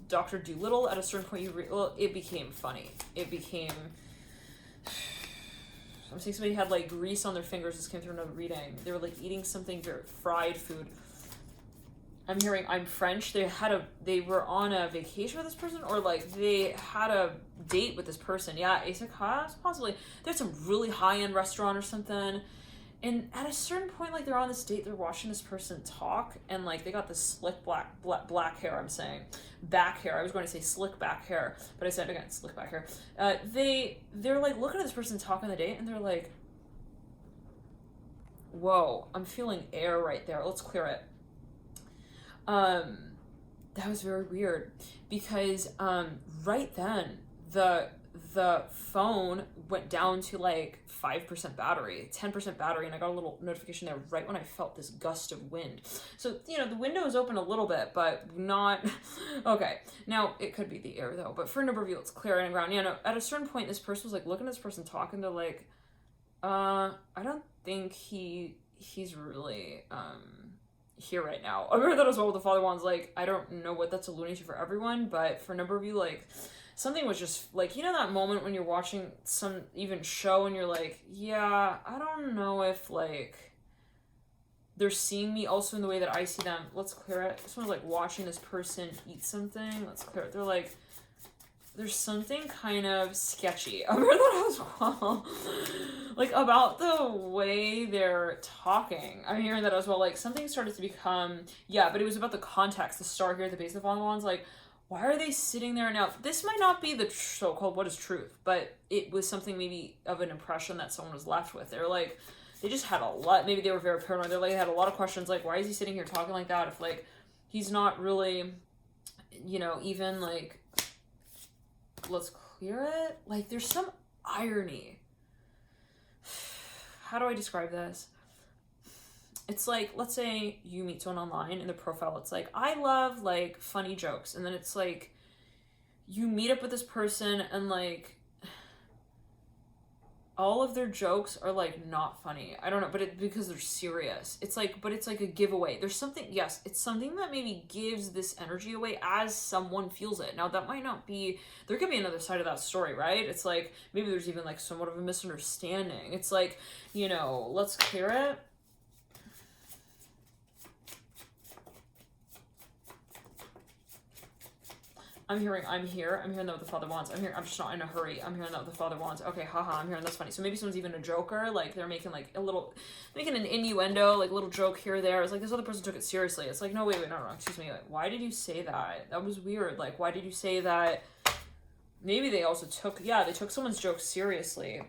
Dr. Dolittle. At a certain point, it became funny. It became I'm seeing somebody had like grease on their fingers. This came through another reading. They were like eating something very fried food. I'm hearing I'm French. They were on a vacation with this person, or like they had a date with this person. Yeah, Ace of Cups, possibly. There's some really high-end restaurant or something. And at a certain point, like they're on this date, they're watching this person talk, and like they got this slick black hair. I'm saying back hair. I was going to say slick back hair, but I said again slick back hair. They're like looking at this person talk on the date, and they're like, "Whoa, I'm feeling air right there. Let's clear it." That was very weird because right then the phone went down to like 5% battery, 10% battery, and I got a little notification there right when I felt this gust of wind. So, you know, the window is open a little bit, but not okay. Now it could be the air though, but for a number of you, it's clear and ground. Yeah, no, at a certain point, this person was like looking at this person talking. They're like, I don't think he's really here right now. I remember that as well with the Father Wands. Like, I don't know what that's alluding to for everyone, but for a number of you, like, something was just like, you know, that moment when you're watching some even show and you're like, yeah, I don't know if like they're seeing me also in the way that I see them. Let's clear it. Someone's like watching this person eat something. Let's clear it. They're like, there's something kind of sketchy. I remember that as well. Like, about the way they're talking. I'm hearing that as well. Like, something started to become, yeah, but it was about the context. The star here at the base of the Father Wands, like, why are they sitting there now? This might not be the so-called what is truth, but it was something maybe of an impression that someone was left with. They're like, they just had a lot, maybe they were very paranoid. They're like, they had a lot of questions, like, why is he sitting here talking like that if, like, he's not really, you know, even, like, let's clear it? Like, there's some irony. How do I describe this? It's like, let's say you meet someone online in the profile, it's like, I love like funny jokes. And then it's like, you meet up with this person and like, all of their jokes are like not funny. I don't know, but because they're serious. It's like, but it's like a giveaway. There's something, yes, it's something that maybe gives this energy away as someone feels it. Now that might not be, there could be another side of that story, right? It's like, maybe there's even like somewhat of a misunderstanding. It's like, you know, let's clear it. I'm hearing I'm here. I'm hearing that with the Father Wands. I'm just not in a hurry. I'm hearing that with the Father Wands. Okay, haha, I'm hearing that's funny. So maybe someone's even a joker. Like, they're making like a little, making an innuendo, like a little joke here or there. It's like this other person took it seriously. It's like, no, wait, no, excuse me. Like, why did you say that? That was weird. Like, why did you say that? Maybe they also took, yeah, they took someone's joke seriously.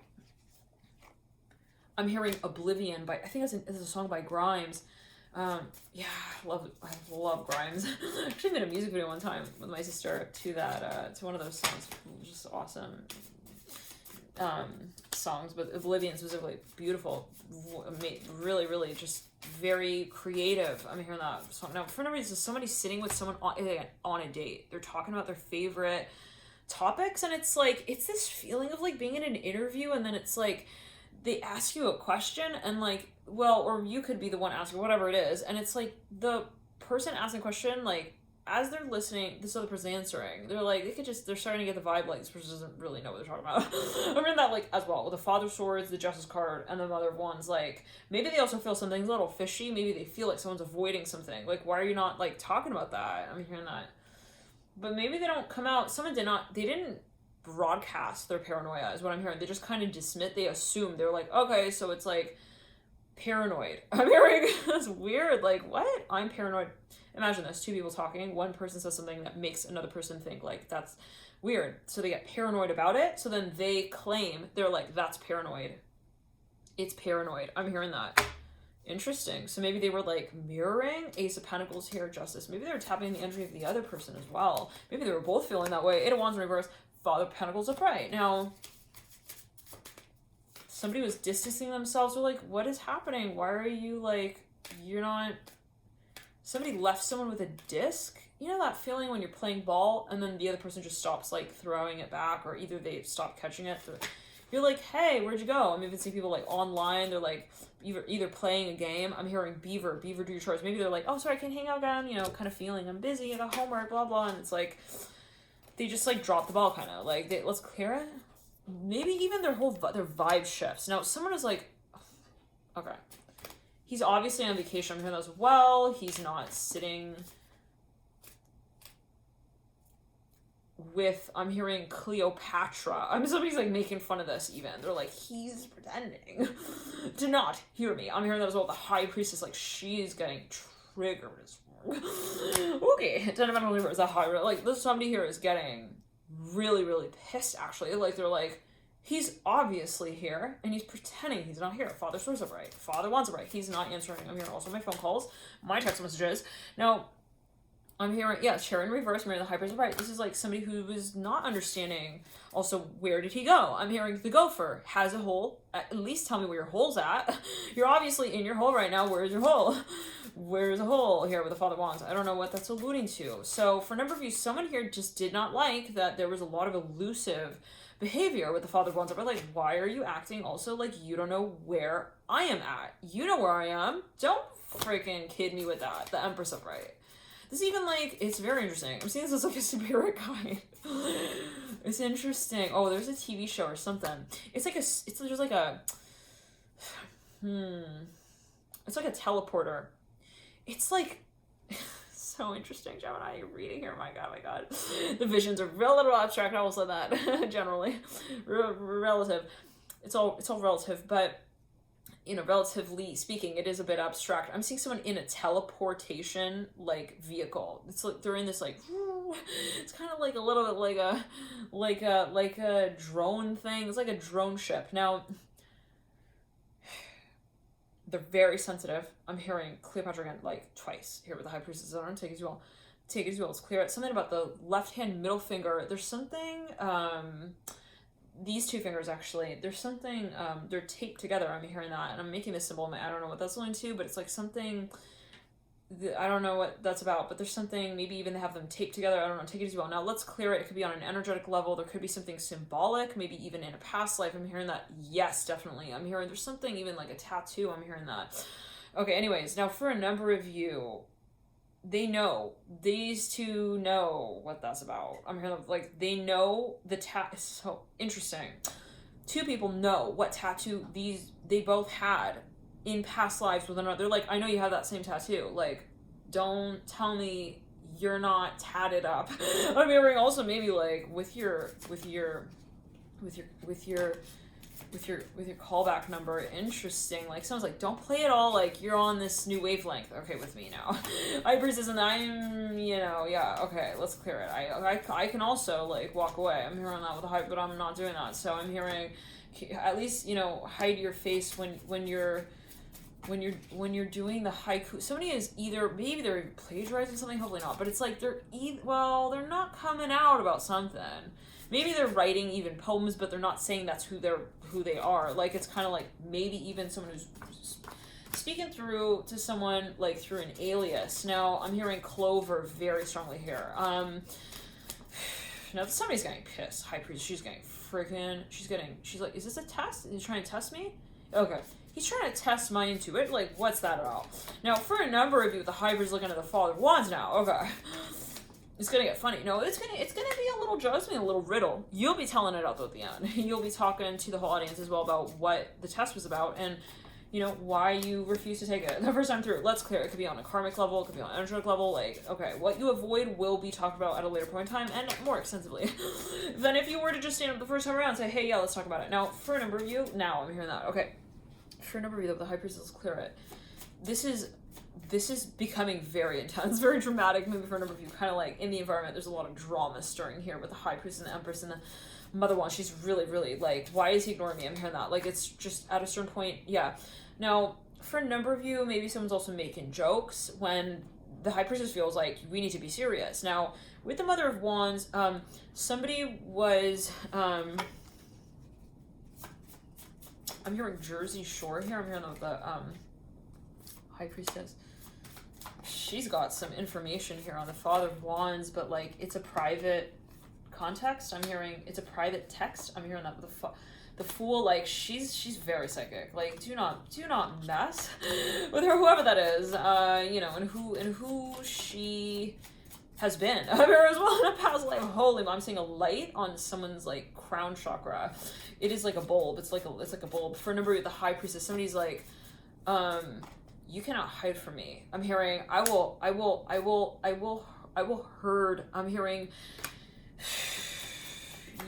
I'm hearing Oblivion by, I think it's a song by Grimes. Yeah, I love Grimes. I actually made a music video one time with my sister to that, to one of those songs, just awesome, songs, but Oblivion specifically, beautiful, really, really just very creative. I'm hearing that song. Now, for no reason, somebody's sitting with someone on a date. They're talking about their favorite topics, and it's like, it's this feeling of like being in an interview, and then it's like, they ask you a question, and like, well, or you could be the one asking, whatever it is, and it's like the person asking the question, like, as they're listening, this other person answering, they're like, they're starting to get the vibe, like, this person doesn't really know what they're talking about. I remember that, like, as well, with the Father of Swords, the Justice card, and the Mother of Wands, like, maybe they also feel something's a little fishy, maybe they feel like someone's avoiding something, like, why are you not, like, talking about that? I'm hearing that. But maybe they don't come out, they didn't broadcast their paranoia, is what I'm hearing. They just kind of dismiss, they assume, they're like, okay, so it's like, paranoid. I'm hearing, that's weird, like, what? I'm paranoid. Imagine this, two people talking, one person says something that makes another person think, like, that's weird. So they get paranoid about it, so then they claim, they're like, that's paranoid. It's paranoid. I'm hearing that. Interesting. So maybe they were, like, mirroring Ace of Pentacles here, Justice. Maybe they were tapping the energy of the other person as well. Maybe they were both feeling that way. Eight of Wands in reverse, Father of Pentacles upright. Now, somebody was distancing themselves. They're like, what is happening? Why are you, like, you're not... Somebody left someone with a disc. You know that feeling when you're playing ball and then the other person just stops, like, throwing it back, or either they stop catching it. You're like, hey, where'd you go? I'm even seeing people, like, online. They're, like, either playing a game. I'm hearing Beaver, do your chores. Maybe they're like, oh, sorry, I can't hang out again. You know, kind of feeling, I'm busy, I got homework, blah, blah. And it's like, they just, like, drop the ball, kind of. Like, let's clear it. maybe even their vibe shifts. Now, someone is like, okay, he's obviously on vacation. I'm hearing that as well. He's not sitting with, I'm hearing Cleopatra. Somebody's like making fun of this even. They're like, he's pretending to not hear me. I'm hearing that as well. The high priestess, like, she's getting triggered as well. Okay, 10 of Pentacles is that high. Like, this somebody here is getting really, really pissed, actually. Like, they're like, he's obviously here, and he's pretending he's not here. Father swears up right. Father wants it right. He's not answering. I'm hearing also my phone calls, my text messages. Now, I'm hearing, yeah, chair in reverse, Mary the High Priest right. This is like somebody who was not understanding also where did he go. I'm hearing the gopher has a hole. At least tell me where your hole's at. You're obviously in your hole right now. Where's your hole? Where's the hole here with the Father Wands? I don't know what that's alluding to. So for a number of you, someone here just did not like that there was a lot of elusive behavior with the Father Wands. But like, why are you acting also like you don't know where I am at? You know where I am. Don't freaking kid me with that. The Empress upright. This even like, it's very interesting. I'm seeing this as like a spirit guide. It's interesting. Oh, there's a TV show or something. It's like there's like a, it's like a teleporter. It's like, so interesting, Gemini, you're reading here, my god. The visions are real little abstract, I will say that, generally. Relative. It's all relative, but, you know, relatively speaking, it is a bit abstract. I'm seeing someone in a teleportation, like, vehicle. It's like, they're in this, like, it's kind of like a little bit like a drone thing. It's like a drone ship. Now, they're very sensitive. I'm hearing Cleopatra again, like, twice here with the High Priestess. I don't take it as well. Take it as well. Let's clear it. Something about the left hand middle finger. There's something, these two fingers actually, there's something, they're taped together. I'm hearing that, and I'm making this symbol. I don't know what that's going to, but it's like something, I don't know what that's about, but there's something, maybe even they have them taped together. I don't know, take it as well. Now let's clear it. It could be on an energetic level. There could be something symbolic, maybe even in a past life. I'm hearing that. Yes, definitely. I'm hearing there's something even like a tattoo. I'm hearing that. Okay, anyways, now for a number of you, they know, these two know what that's about. I'm hearing like they know the so interesting. Two people know what tattoo they both had in past lives with another. They're like, I know you have that same tattoo. Like, don't tell me you're not tatted up. I'm hearing also maybe like with your callback number. Interesting. Like someone's like, don't play it all like you're on this new wavelength. Okay, with me now. I persist and I'm, you know, yeah, okay, let's clear it. I can also like walk away. I'm hearing that with the hype, but I'm not doing that. So I'm hearing, at least, you know, hide your face when you're doing the haiku. Somebody is either, maybe they're plagiarizing something, hopefully not, but it's like they're they're not coming out about something. Maybe they're writing even poems, but they're not saying that's who they are. Like, it's kind of like maybe even someone who's speaking through to someone like through an alias. Now I'm hearing Clover very strongly here. Now somebody's getting pissed. High Priest, she's like, is this a test? Is he trying to test me? Okay. He's trying to test my intuition. Like, what's that about? Now, for a number of you, the High Priest looking at the Father of Wands now. Okay. It's gonna get funny. No, it's gonna be a little joke. It's gonna be a little riddle. You'll be telling it out though at the end. You'll be talking to the whole audience as well about what the test was about and, you know, why you refuse to take it the first time through. Let's clear. It could be on a karmic level. It could be on an energetic level. Like, okay, what you avoid will be talked about at a later point in time and more extensively than if you were to just stand up the first time around and say, hey, yeah, let's talk about it. Now, for a number of you, now I'm hearing that. Okay. For a number of you, the High Priest, let's clear it. This is becoming very intense, very dramatic, maybe for a number of you, kind of like in the environment, there's a lot of drama stirring here with the High Priest and the Empress and the Mother Wand. She's really, really like, why is he ignoring me? I'm hearing that. Like, it's just at a certain point, yeah. Now, for a number of you, maybe someone's also making jokes when the High Priestess feels like we need to be serious. Now, with the Mother of Wands, somebody was, I'm hearing Jersey Shore here. I'm hearing the High Priestess. She's got some information here on the Father of Wands, but like it's a private context. I'm hearing it's a private text. I'm hearing that the Fool, like she's very psychic. Like do not mess with her, whoever that is. You know, and who she has been as well in a past life. Holy, I'm seeing a light on someone's like crown chakra. It is like a bulb. It's like a bulb. For a number of the high priestess, somebody's like, you cannot hide from me. I'm hearing, I will herd. I'm hearing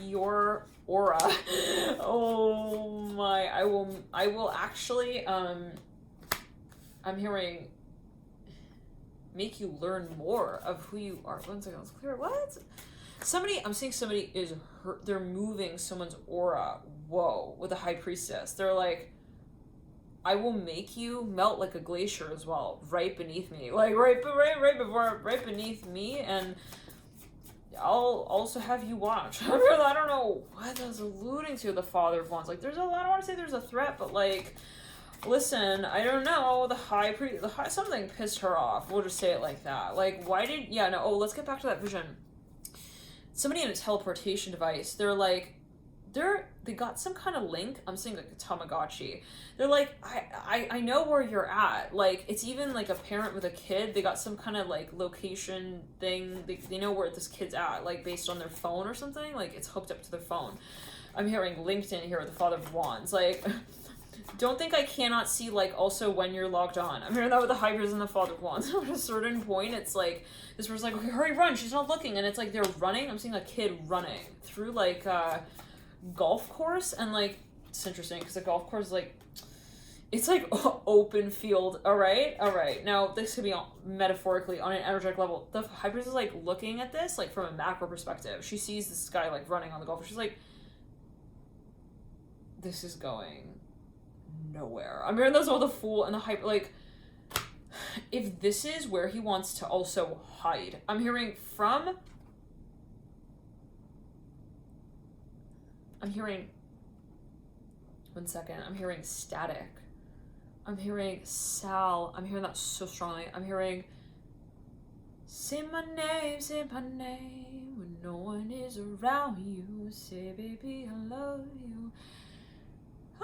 your aura. Oh my, I will actually, I'm hearing make you learn more of who you are. 1 second, let's clear. What? I'm seeing somebody is hurt. They're moving someone's aura. Whoa, with the high priestess. They're like, I will make you melt like a glacier as well, right beneath me. Like right beneath me, and I'll also have you watch. I don't know what that's alluding to, the Father of Wands. Like there's I don't want to say there's a threat, but like, listen, I don't know, something pissed her off. We'll just say it like that. Like, let's get back to that vision. Somebody in a teleportation device, they got some kind of link. I'm saying like a Tamagotchi. They're like, I know where you're at. Like, it's even like a parent with a kid. They got some kind of like location thing. They know where this kid's at, like based on their phone or something. Like it's hooked up to their phone. I'm hearing LinkedIn here with the Father of Wands. Like, don't think I cannot see, like, also when you're logged on. I'm hearing that with the Hydras and the Father of Wands. At a certain point, it's like, this person's like, okay, hurry, run, she's not looking. And it's like, they're running. I'm seeing a kid running through, like, a golf course. And, like, it's interesting, because the golf course is, like, it's, like, open field. All right? Now, this could be metaphorically on an energetic level. The Hydras is, like, looking at this, like, from a macro perspective. She sees this guy, like, running on the golf course. She's like, this is going nowhere. I'm hearing this all the Fool and the hyper, like, if this is where he wants to also hide. I'm hearing 1 second, I'm hearing static. I'm hearing Sal. I'm hearing that so strongly. I'm hearing, say my name when no one is around you. Say, baby, I love you.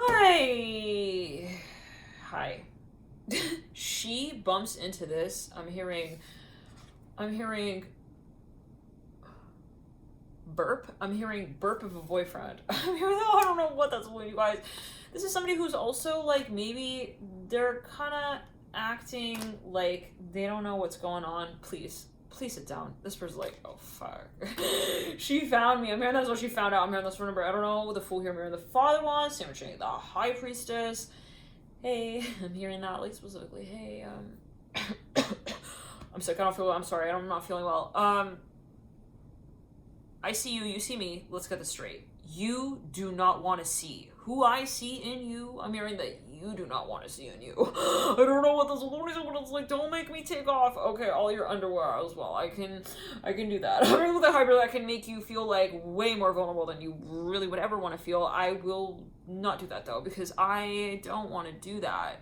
Hi. She bumps into this. I'm hearing burp. I'm hearing burp of a boyfriend. I don't know what that's for, you guys. This is somebody who's also like, maybe they're kind of acting like they don't know what's going on. Please sit down. This person's like, oh fuck. She found me. I'm hearing that's what she found out. I'm hearing this phone number. I don't know what the Fool here. I'm hearing the Father wants. I'm hearing the High Priestess. Hey, I'm hearing that, like, specifically. Hey, I'm sick. I don't feel well. I'm sorry. I'm not feeling well. I see you. You see me. Let's get this straight. You do not want to see who I see in you. I'm hearing that you do not want to see in you. I don't know what this is, but it's like, don't make me take off. Okay, all your underwear as well. I can do that. I'm hearing with a hybrid that can make you feel like way more vulnerable than you really would ever want to feel. I will not do that though, because I don't want to do that.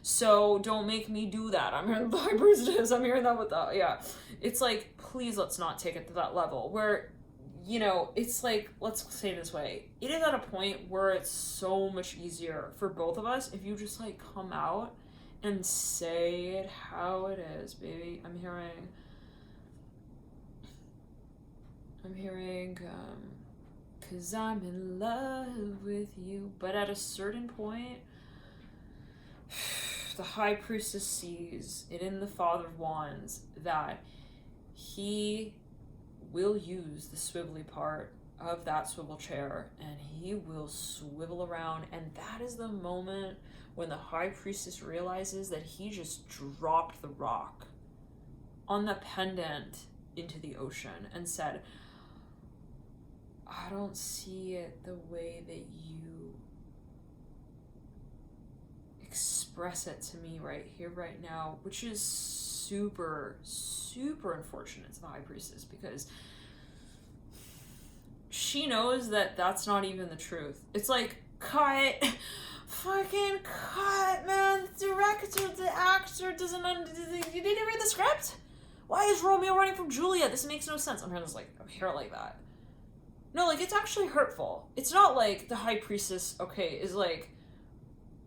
So don't make me do that. I'm hearing the hybrids. I'm hearing that with the, yeah. It's like, please let's not take it to that level where, you know, it's like, let's say it this way. It is at a point where it's so much easier for both of us if you just like come out and say it how it is, baby. I'm hearing, 'cause I'm in love with you. But at a certain point, the High Priestess sees it in the Father of Wands that he will use the swivelly part of that swivel chair and he will swivel around, and that is the moment when the High Priestess realizes that he just dropped the rock on the pendant into the ocean and said, I don't see it the way that you express it to me right here, right now, which is super, super unfortunate to the High Priestess, because she knows that that's not even the truth. It's like, cut, fucking cut, man. The actor doesn't, you didn't read the script? Why is Romeo running from Juliet? This makes no sense. I'm hearing this, like, I'm hearing like that. No, like, it's actually hurtful. It's not like the High Priestess, is like,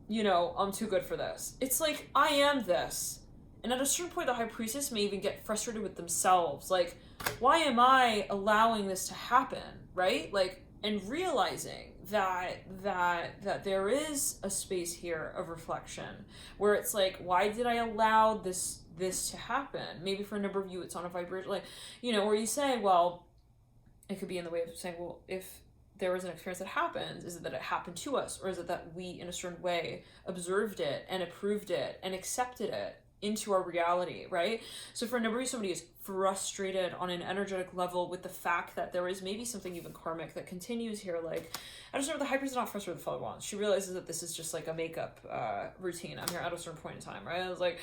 you know, I'm too good for this. It's like, I am this. And at a certain point, the High Priestess may even get frustrated with themselves. Like, why am I allowing this to happen, right? Like, and realizing that there is a space here of reflection where it's like, why did I allow this to happen? Maybe for a number of you, it's on a vibration, like, you know, where you say, well, it could be in the way of saying, well, if there is an experience that happens, is it that it happened to us, or is it that we, in a certain way, observed it and approved it and accepted it into our reality, right? So for a number of you, somebody is frustrated on an energetic level with the fact that there is maybe something even karmic that continues here. Like, I just remember the High Priestess is not frustrated with the Father of Wands. She realizes that this is just like a makeup routine. I'm here at a certain point in time, right? I was like,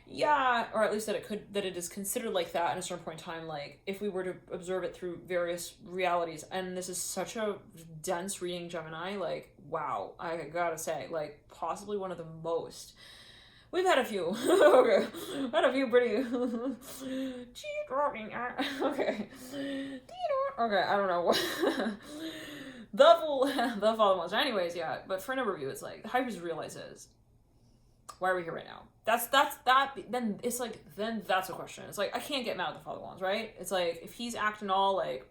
yeah, or at least that it is considered like that at a certain point in time, like if we were to observe it through various realities. And this is such a dense reading, Gemini, like, wow, I gotta say, like, possibly one of the most. We've had a few. Okay. Had a few pretty okay. Okay, I don't know. The Father Ones. Anyways, yeah. But for a number of you, it's like the High Priestess realizes, why are we here right now? Then it's like, then that's a question. It's like, I can't get mad at the Father Wands, right? It's like, if he's acting all like,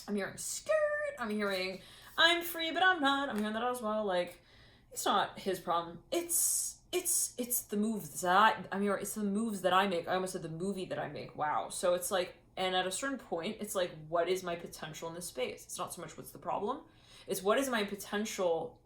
I'm hearing scared, I'm hearing I'm free, but I'm not. I'm hearing that as well. Like, it's not his problem. It's the moves that it's the moves that I make. I almost said the movie that I make. Wow. So it's like, and at a certain point, it's like, what is my potential in this space? It's not so much what's the problem. It's what is my potential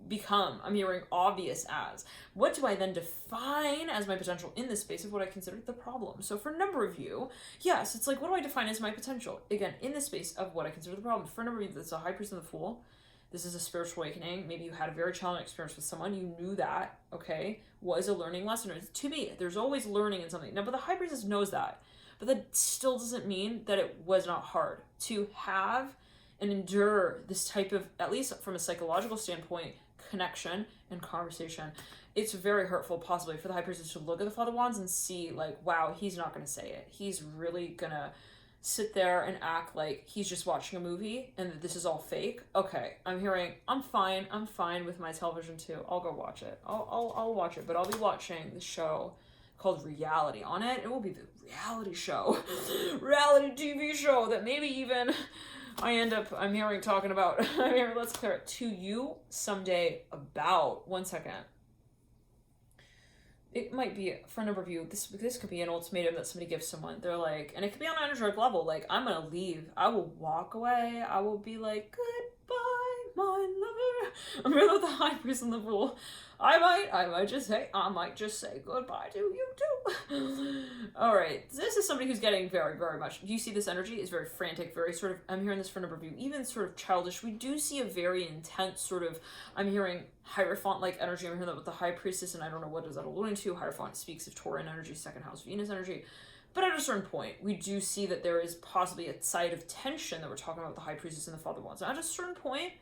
become. I'm hearing obvious as. What do I then define as my potential in this space of what I consider the problem? So for a number of you, yes, it's like, what do I define as my potential? Again, in this space of what I consider the problem. For a number of you, that's a High Priest and the Fool. This is a spiritual awakening. Maybe you had a very challenging experience with someone. You knew that, okay, was a learning lesson. To me, there's always learning in something. Now, but the High Priestess knows that. But that still doesn't mean that it was not hard to have and endure this type of, at least from a psychological standpoint, connection and conversation. It's very hurtful, possibly, for the High Priestess to look at the Father Wands and see, like, wow, he's not going to say it. He's really going to sit there and act like he's just watching a movie and that this is all fake. Okay, I'm hearing, I'm fine with my television too. I'll go watch it. I'll watch it, but I'll be watching the show called Reality. On it will be the reality show, reality TV show that maybe even I'm hearing talking about. I'm hearing, let's clear it to you someday about, one second. It might be, for a number of you, this could be an ultimatum that somebody gives someone. They're like, and it could be on an energetic level, like, I'm gonna leave. I will walk away. I will be like, goodbye, my lover. I'm here with the High Priest and the Fool. I might just say goodbye to you too. All right, this is somebody who's getting very, very much. Do you see this energy? Is very frantic, very sort of, I'm hearing this for a number of you, even sort of childish. We do see a very intense sort of, I'm hearing Hierophant-like energy. I'm hearing that with the High Priestess, and I don't know what is that alluding to. Hierophant speaks of Tauran energy, second house Venus energy. But at a certain point, we do see that there is possibly a side of tension that we're talking about with the High Priestess and the Father Wands. And at a certain point,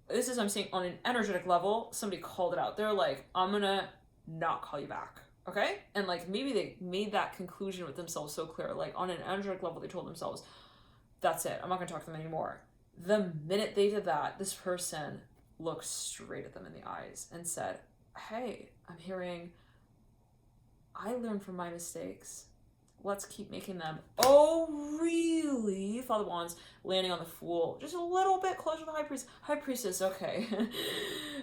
this is, I'm saying, on an energetic level, somebody called it out. They're like, I'm gonna not call you back, okay? And like, maybe they made that conclusion with themselves so clear. Like, on an energetic level, they told themselves, that's it, I'm not gonna talk to them anymore. The minute they did that, this person looked straight at them in the eyes and said, hey, I'm hearing, I learned from my mistakes. Let's keep making them. Oh, really? Father Wands landing on the Fool. Just a little bit closer to the High Priest. High Priestess, okay.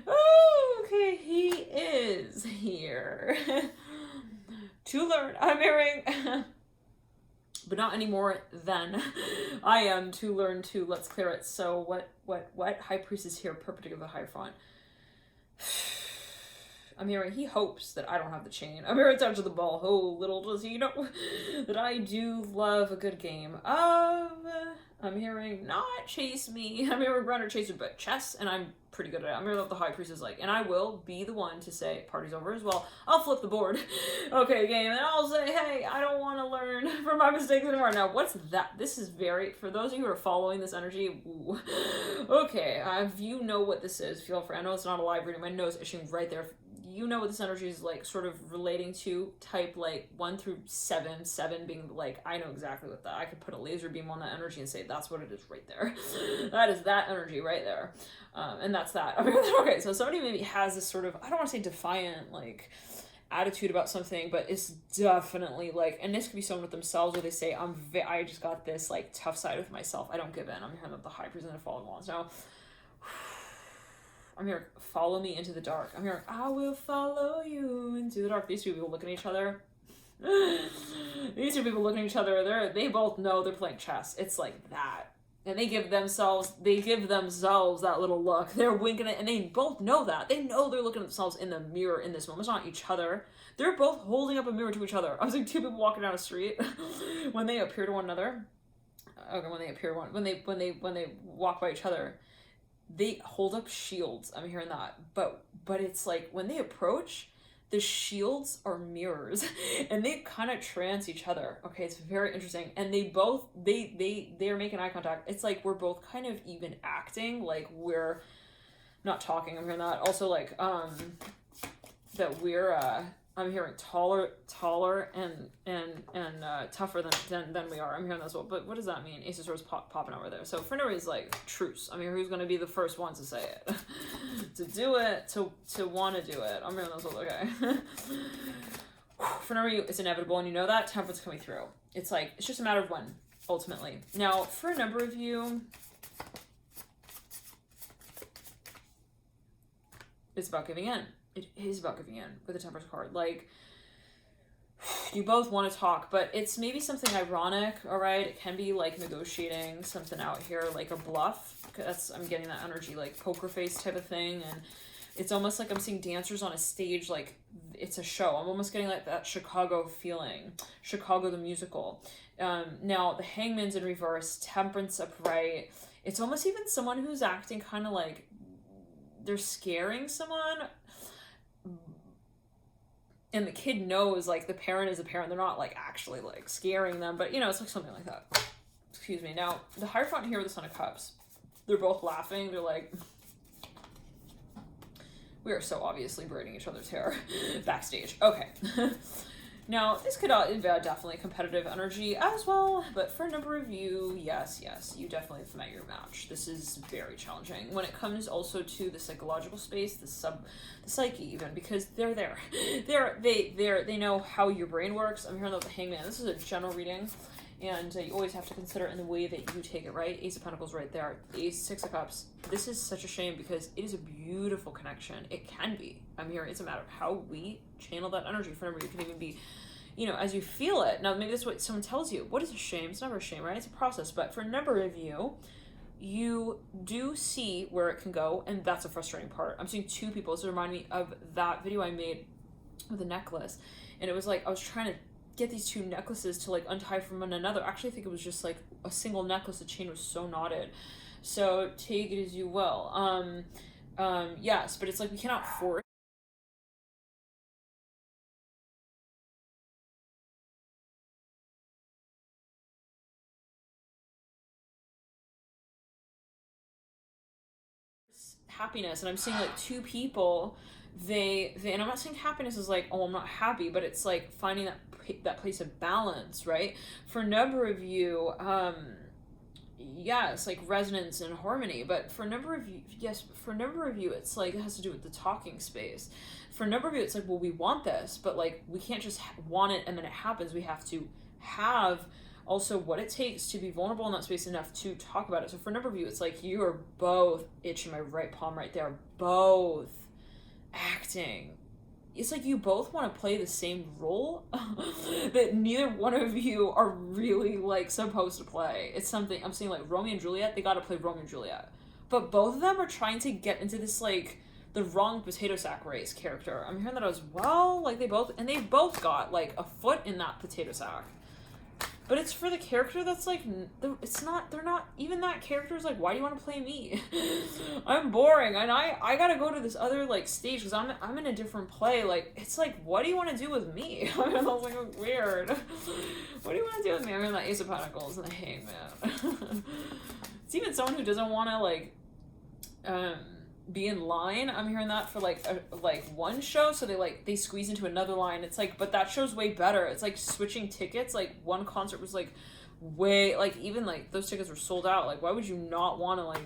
Oh, okay, he is here. To learn. I'm hearing, but not any more than I am to learn to. Let's clear it. So what High Priestess here, perpendicular to the Hierophant. I'm hearing, he hopes that I don't have the chain. I'm hearing touch of the ball. Oh, little does he know that I do love a good game of, I'm hearing, not chase me. I'm hearing runner chaser, but chess, and I'm pretty good at it. I'm hearing what the High Priest is like, and I will be the one to say, party's over as well. I'll flip the board. Okay, game, and I'll say, hey, I don't want to learn from my mistakes anymore. Now, what's that? This is very, for those of you who are following this energy, ooh. Okay, if you know what this is, feel free. I know it's not a live reading. My nose itching right there. You know what this energy is like, sort of relating to, type like 1 through 7, 7 being like, I know exactly what that, I could put a laser beam on that energy and say, that's what it is right there. That is that energy right there. And that's that. Okay, so somebody maybe has this sort of, I don't want to say defiant, like, attitude about something, but it's definitely like, and this could be someone with themselves where they say, I just got this like tough side with myself. I don't give in. I'm hearing that the high priest and the fallen ones. Now, I'm hearing, follow me into the dark. I'm hearing, I will follow you into the dark. These two people looking at each other. These two people looking at each other. They both know they're playing chess. It's like that. And they give themselves that little look. They're winking it, and they both know that. They know they're looking at themselves in the mirror in this moment. It's not each other. They're both holding up a mirror to each other. I was like two people walking down the street when they appear to one another. Okay, when they walk by each other, they hold up shields. I'm hearing that. But it's like when they approach, the shields are mirrors and they kind of trance each other. Okay, it's very interesting. And they both, they're making eye contact. It's like we're both kind of even acting like we're not talking. I'm hearing that. Also like, that we're, I'm hearing taller and tougher than we are. I'm hearing that as well. But what does that mean? Ace of Swords popping over there. So Frennery is like truce. I mean, who's going to be the first one to say it? To do it, to want to do it. I'm hearing that as well. Okay. Frennery is inevitable, and you know that. Temperance coming through. It's like, it's just a matter of when, ultimately. Now, for a number of you, it's about giving in. It is about giving in with the Temperance card. Like, you both want to talk, but it's maybe something ironic, all right? It can be like negotiating something out here, like a bluff. That's, I'm getting that energy, like poker face type of thing. And it's almost like I'm seeing dancers on a stage, like it's a show. I'm almost getting like that Chicago feeling, Chicago the musical. Now the Hangman's in reverse, Temperance upright. It's almost even someone who's acting kind of like they're scaring someone. And the kid knows, like, the parent is a parent. They're not, like, actually, like, scaring them. But, you know, it's, like, something like that. Excuse me. Now, the Hierophant here with the Son of Cups. They're both laughing. They're like, we are so obviously braiding each other's hair backstage. Okay. Now, this could definitely competitive energy as well, but for a number of you, yes, you definitely have met your match. This is very challenging. When it comes also to the psychological space, the psyche even, because they're there. They know how your brain works. I'm hearing about the Hangman. This is a general reading, and you always have to consider it in the way that you take it, right? Ace of Pentacles right there. Ace, Six of Cups. This is such a shame because it is a beautiful connection. It can be. I'm hearing it's a matter of how we channel that energy. For number, you can even be, you know, as you feel it. Now, maybe that's what someone tells you. What is a shame? It's never a shame, right? It's a process. But for a number of you, you do see where it can go, and that's a frustrating part. I'm seeing two people. This reminds me of that video I made with a necklace. And it was like, I was trying to get these two necklaces to like untie from one another. Actually, I think it was just like a single necklace. The chain was so knotted. So take it as you will. Yes, but it's like we cannot force happiness. And I'm seeing like two people, they and I'm not saying happiness is like, oh, I'm not happy, but it's like finding that place of balance, right? For a number of you, yes, like resonance and harmony. But for a number of you, it's like it has to do with the talking space. For a number of you, it's like, well, we want this, but like we can't just want it and then it happens. We have to have also what it takes to be vulnerable in that space enough to talk about it. So for a number of you, it's like you are both itching my right palm right there, both acting. It's like you both want to play the same role that neither one of you are really like supposed to play. It's something I'm saying, like Romeo and Juliet, they got to play Romeo and Juliet, but both of them are trying to get into this like the wrong potato sack race character. I'm hearing that as well. Like they both got like a foot in that potato sack. But it's for the character that's like, they're not, even that character's like, why do you want to play me? I'm boring, and I gotta go to this other, like, stage, because I'm in a different play, like, it's like, what do you want to do with me? I mean, I was like, weird. What do you want to do with me? I'm in that Ace of Pentacles, and the Hangman. It's even someone who doesn't want to, like, be in line. I'm hearing that for like one show, so they squeeze into another line. It's like, but that show's way better. It's like switching tickets. Like one concert was like way, like even like those tickets were sold out. Like why would you not want to, like,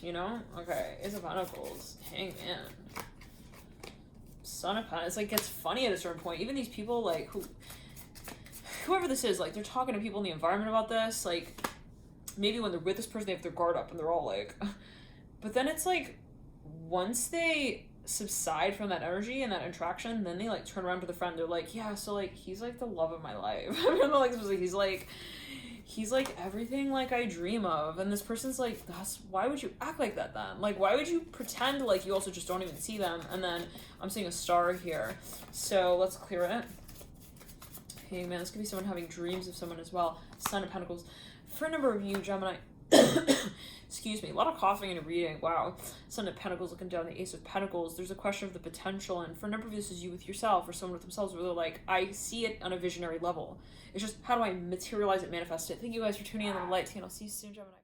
you know? Okay, Ace of Pentacles, Hangman. Son of Pentacles, it's like, gets funny at a certain point. Even these people, like, whoever this is, like, they're talking to people in the environment about this, like, maybe when they're with this person, they have their guard up, and they're all like, but then it's like, once they subside from that energy and that attraction, then they, like, turn around to the friend, they're like, yeah, so, like, he's, like, the love of my life. He's like everything, like, I dream of. And this person's like, why would you act like that then? Like, why would you pretend like you also just don't even see them? And then I'm seeing a star here, so let's clear it. Hey man, this could be someone having dreams of someone as well. Son of Pentacles. For a number of you, Gemini, excuse me, a lot of coughing in a reading. Wow. Son of Pentacles looking down the Ace of Pentacles. There's a question of the potential, and for a number of this is you with yourself or someone with themselves where they're like, I see it on a visionary level. It's just, how do I materialize it, manifest it? Thank you guys for tuning in on the light, and I'll see you soon, Gemini.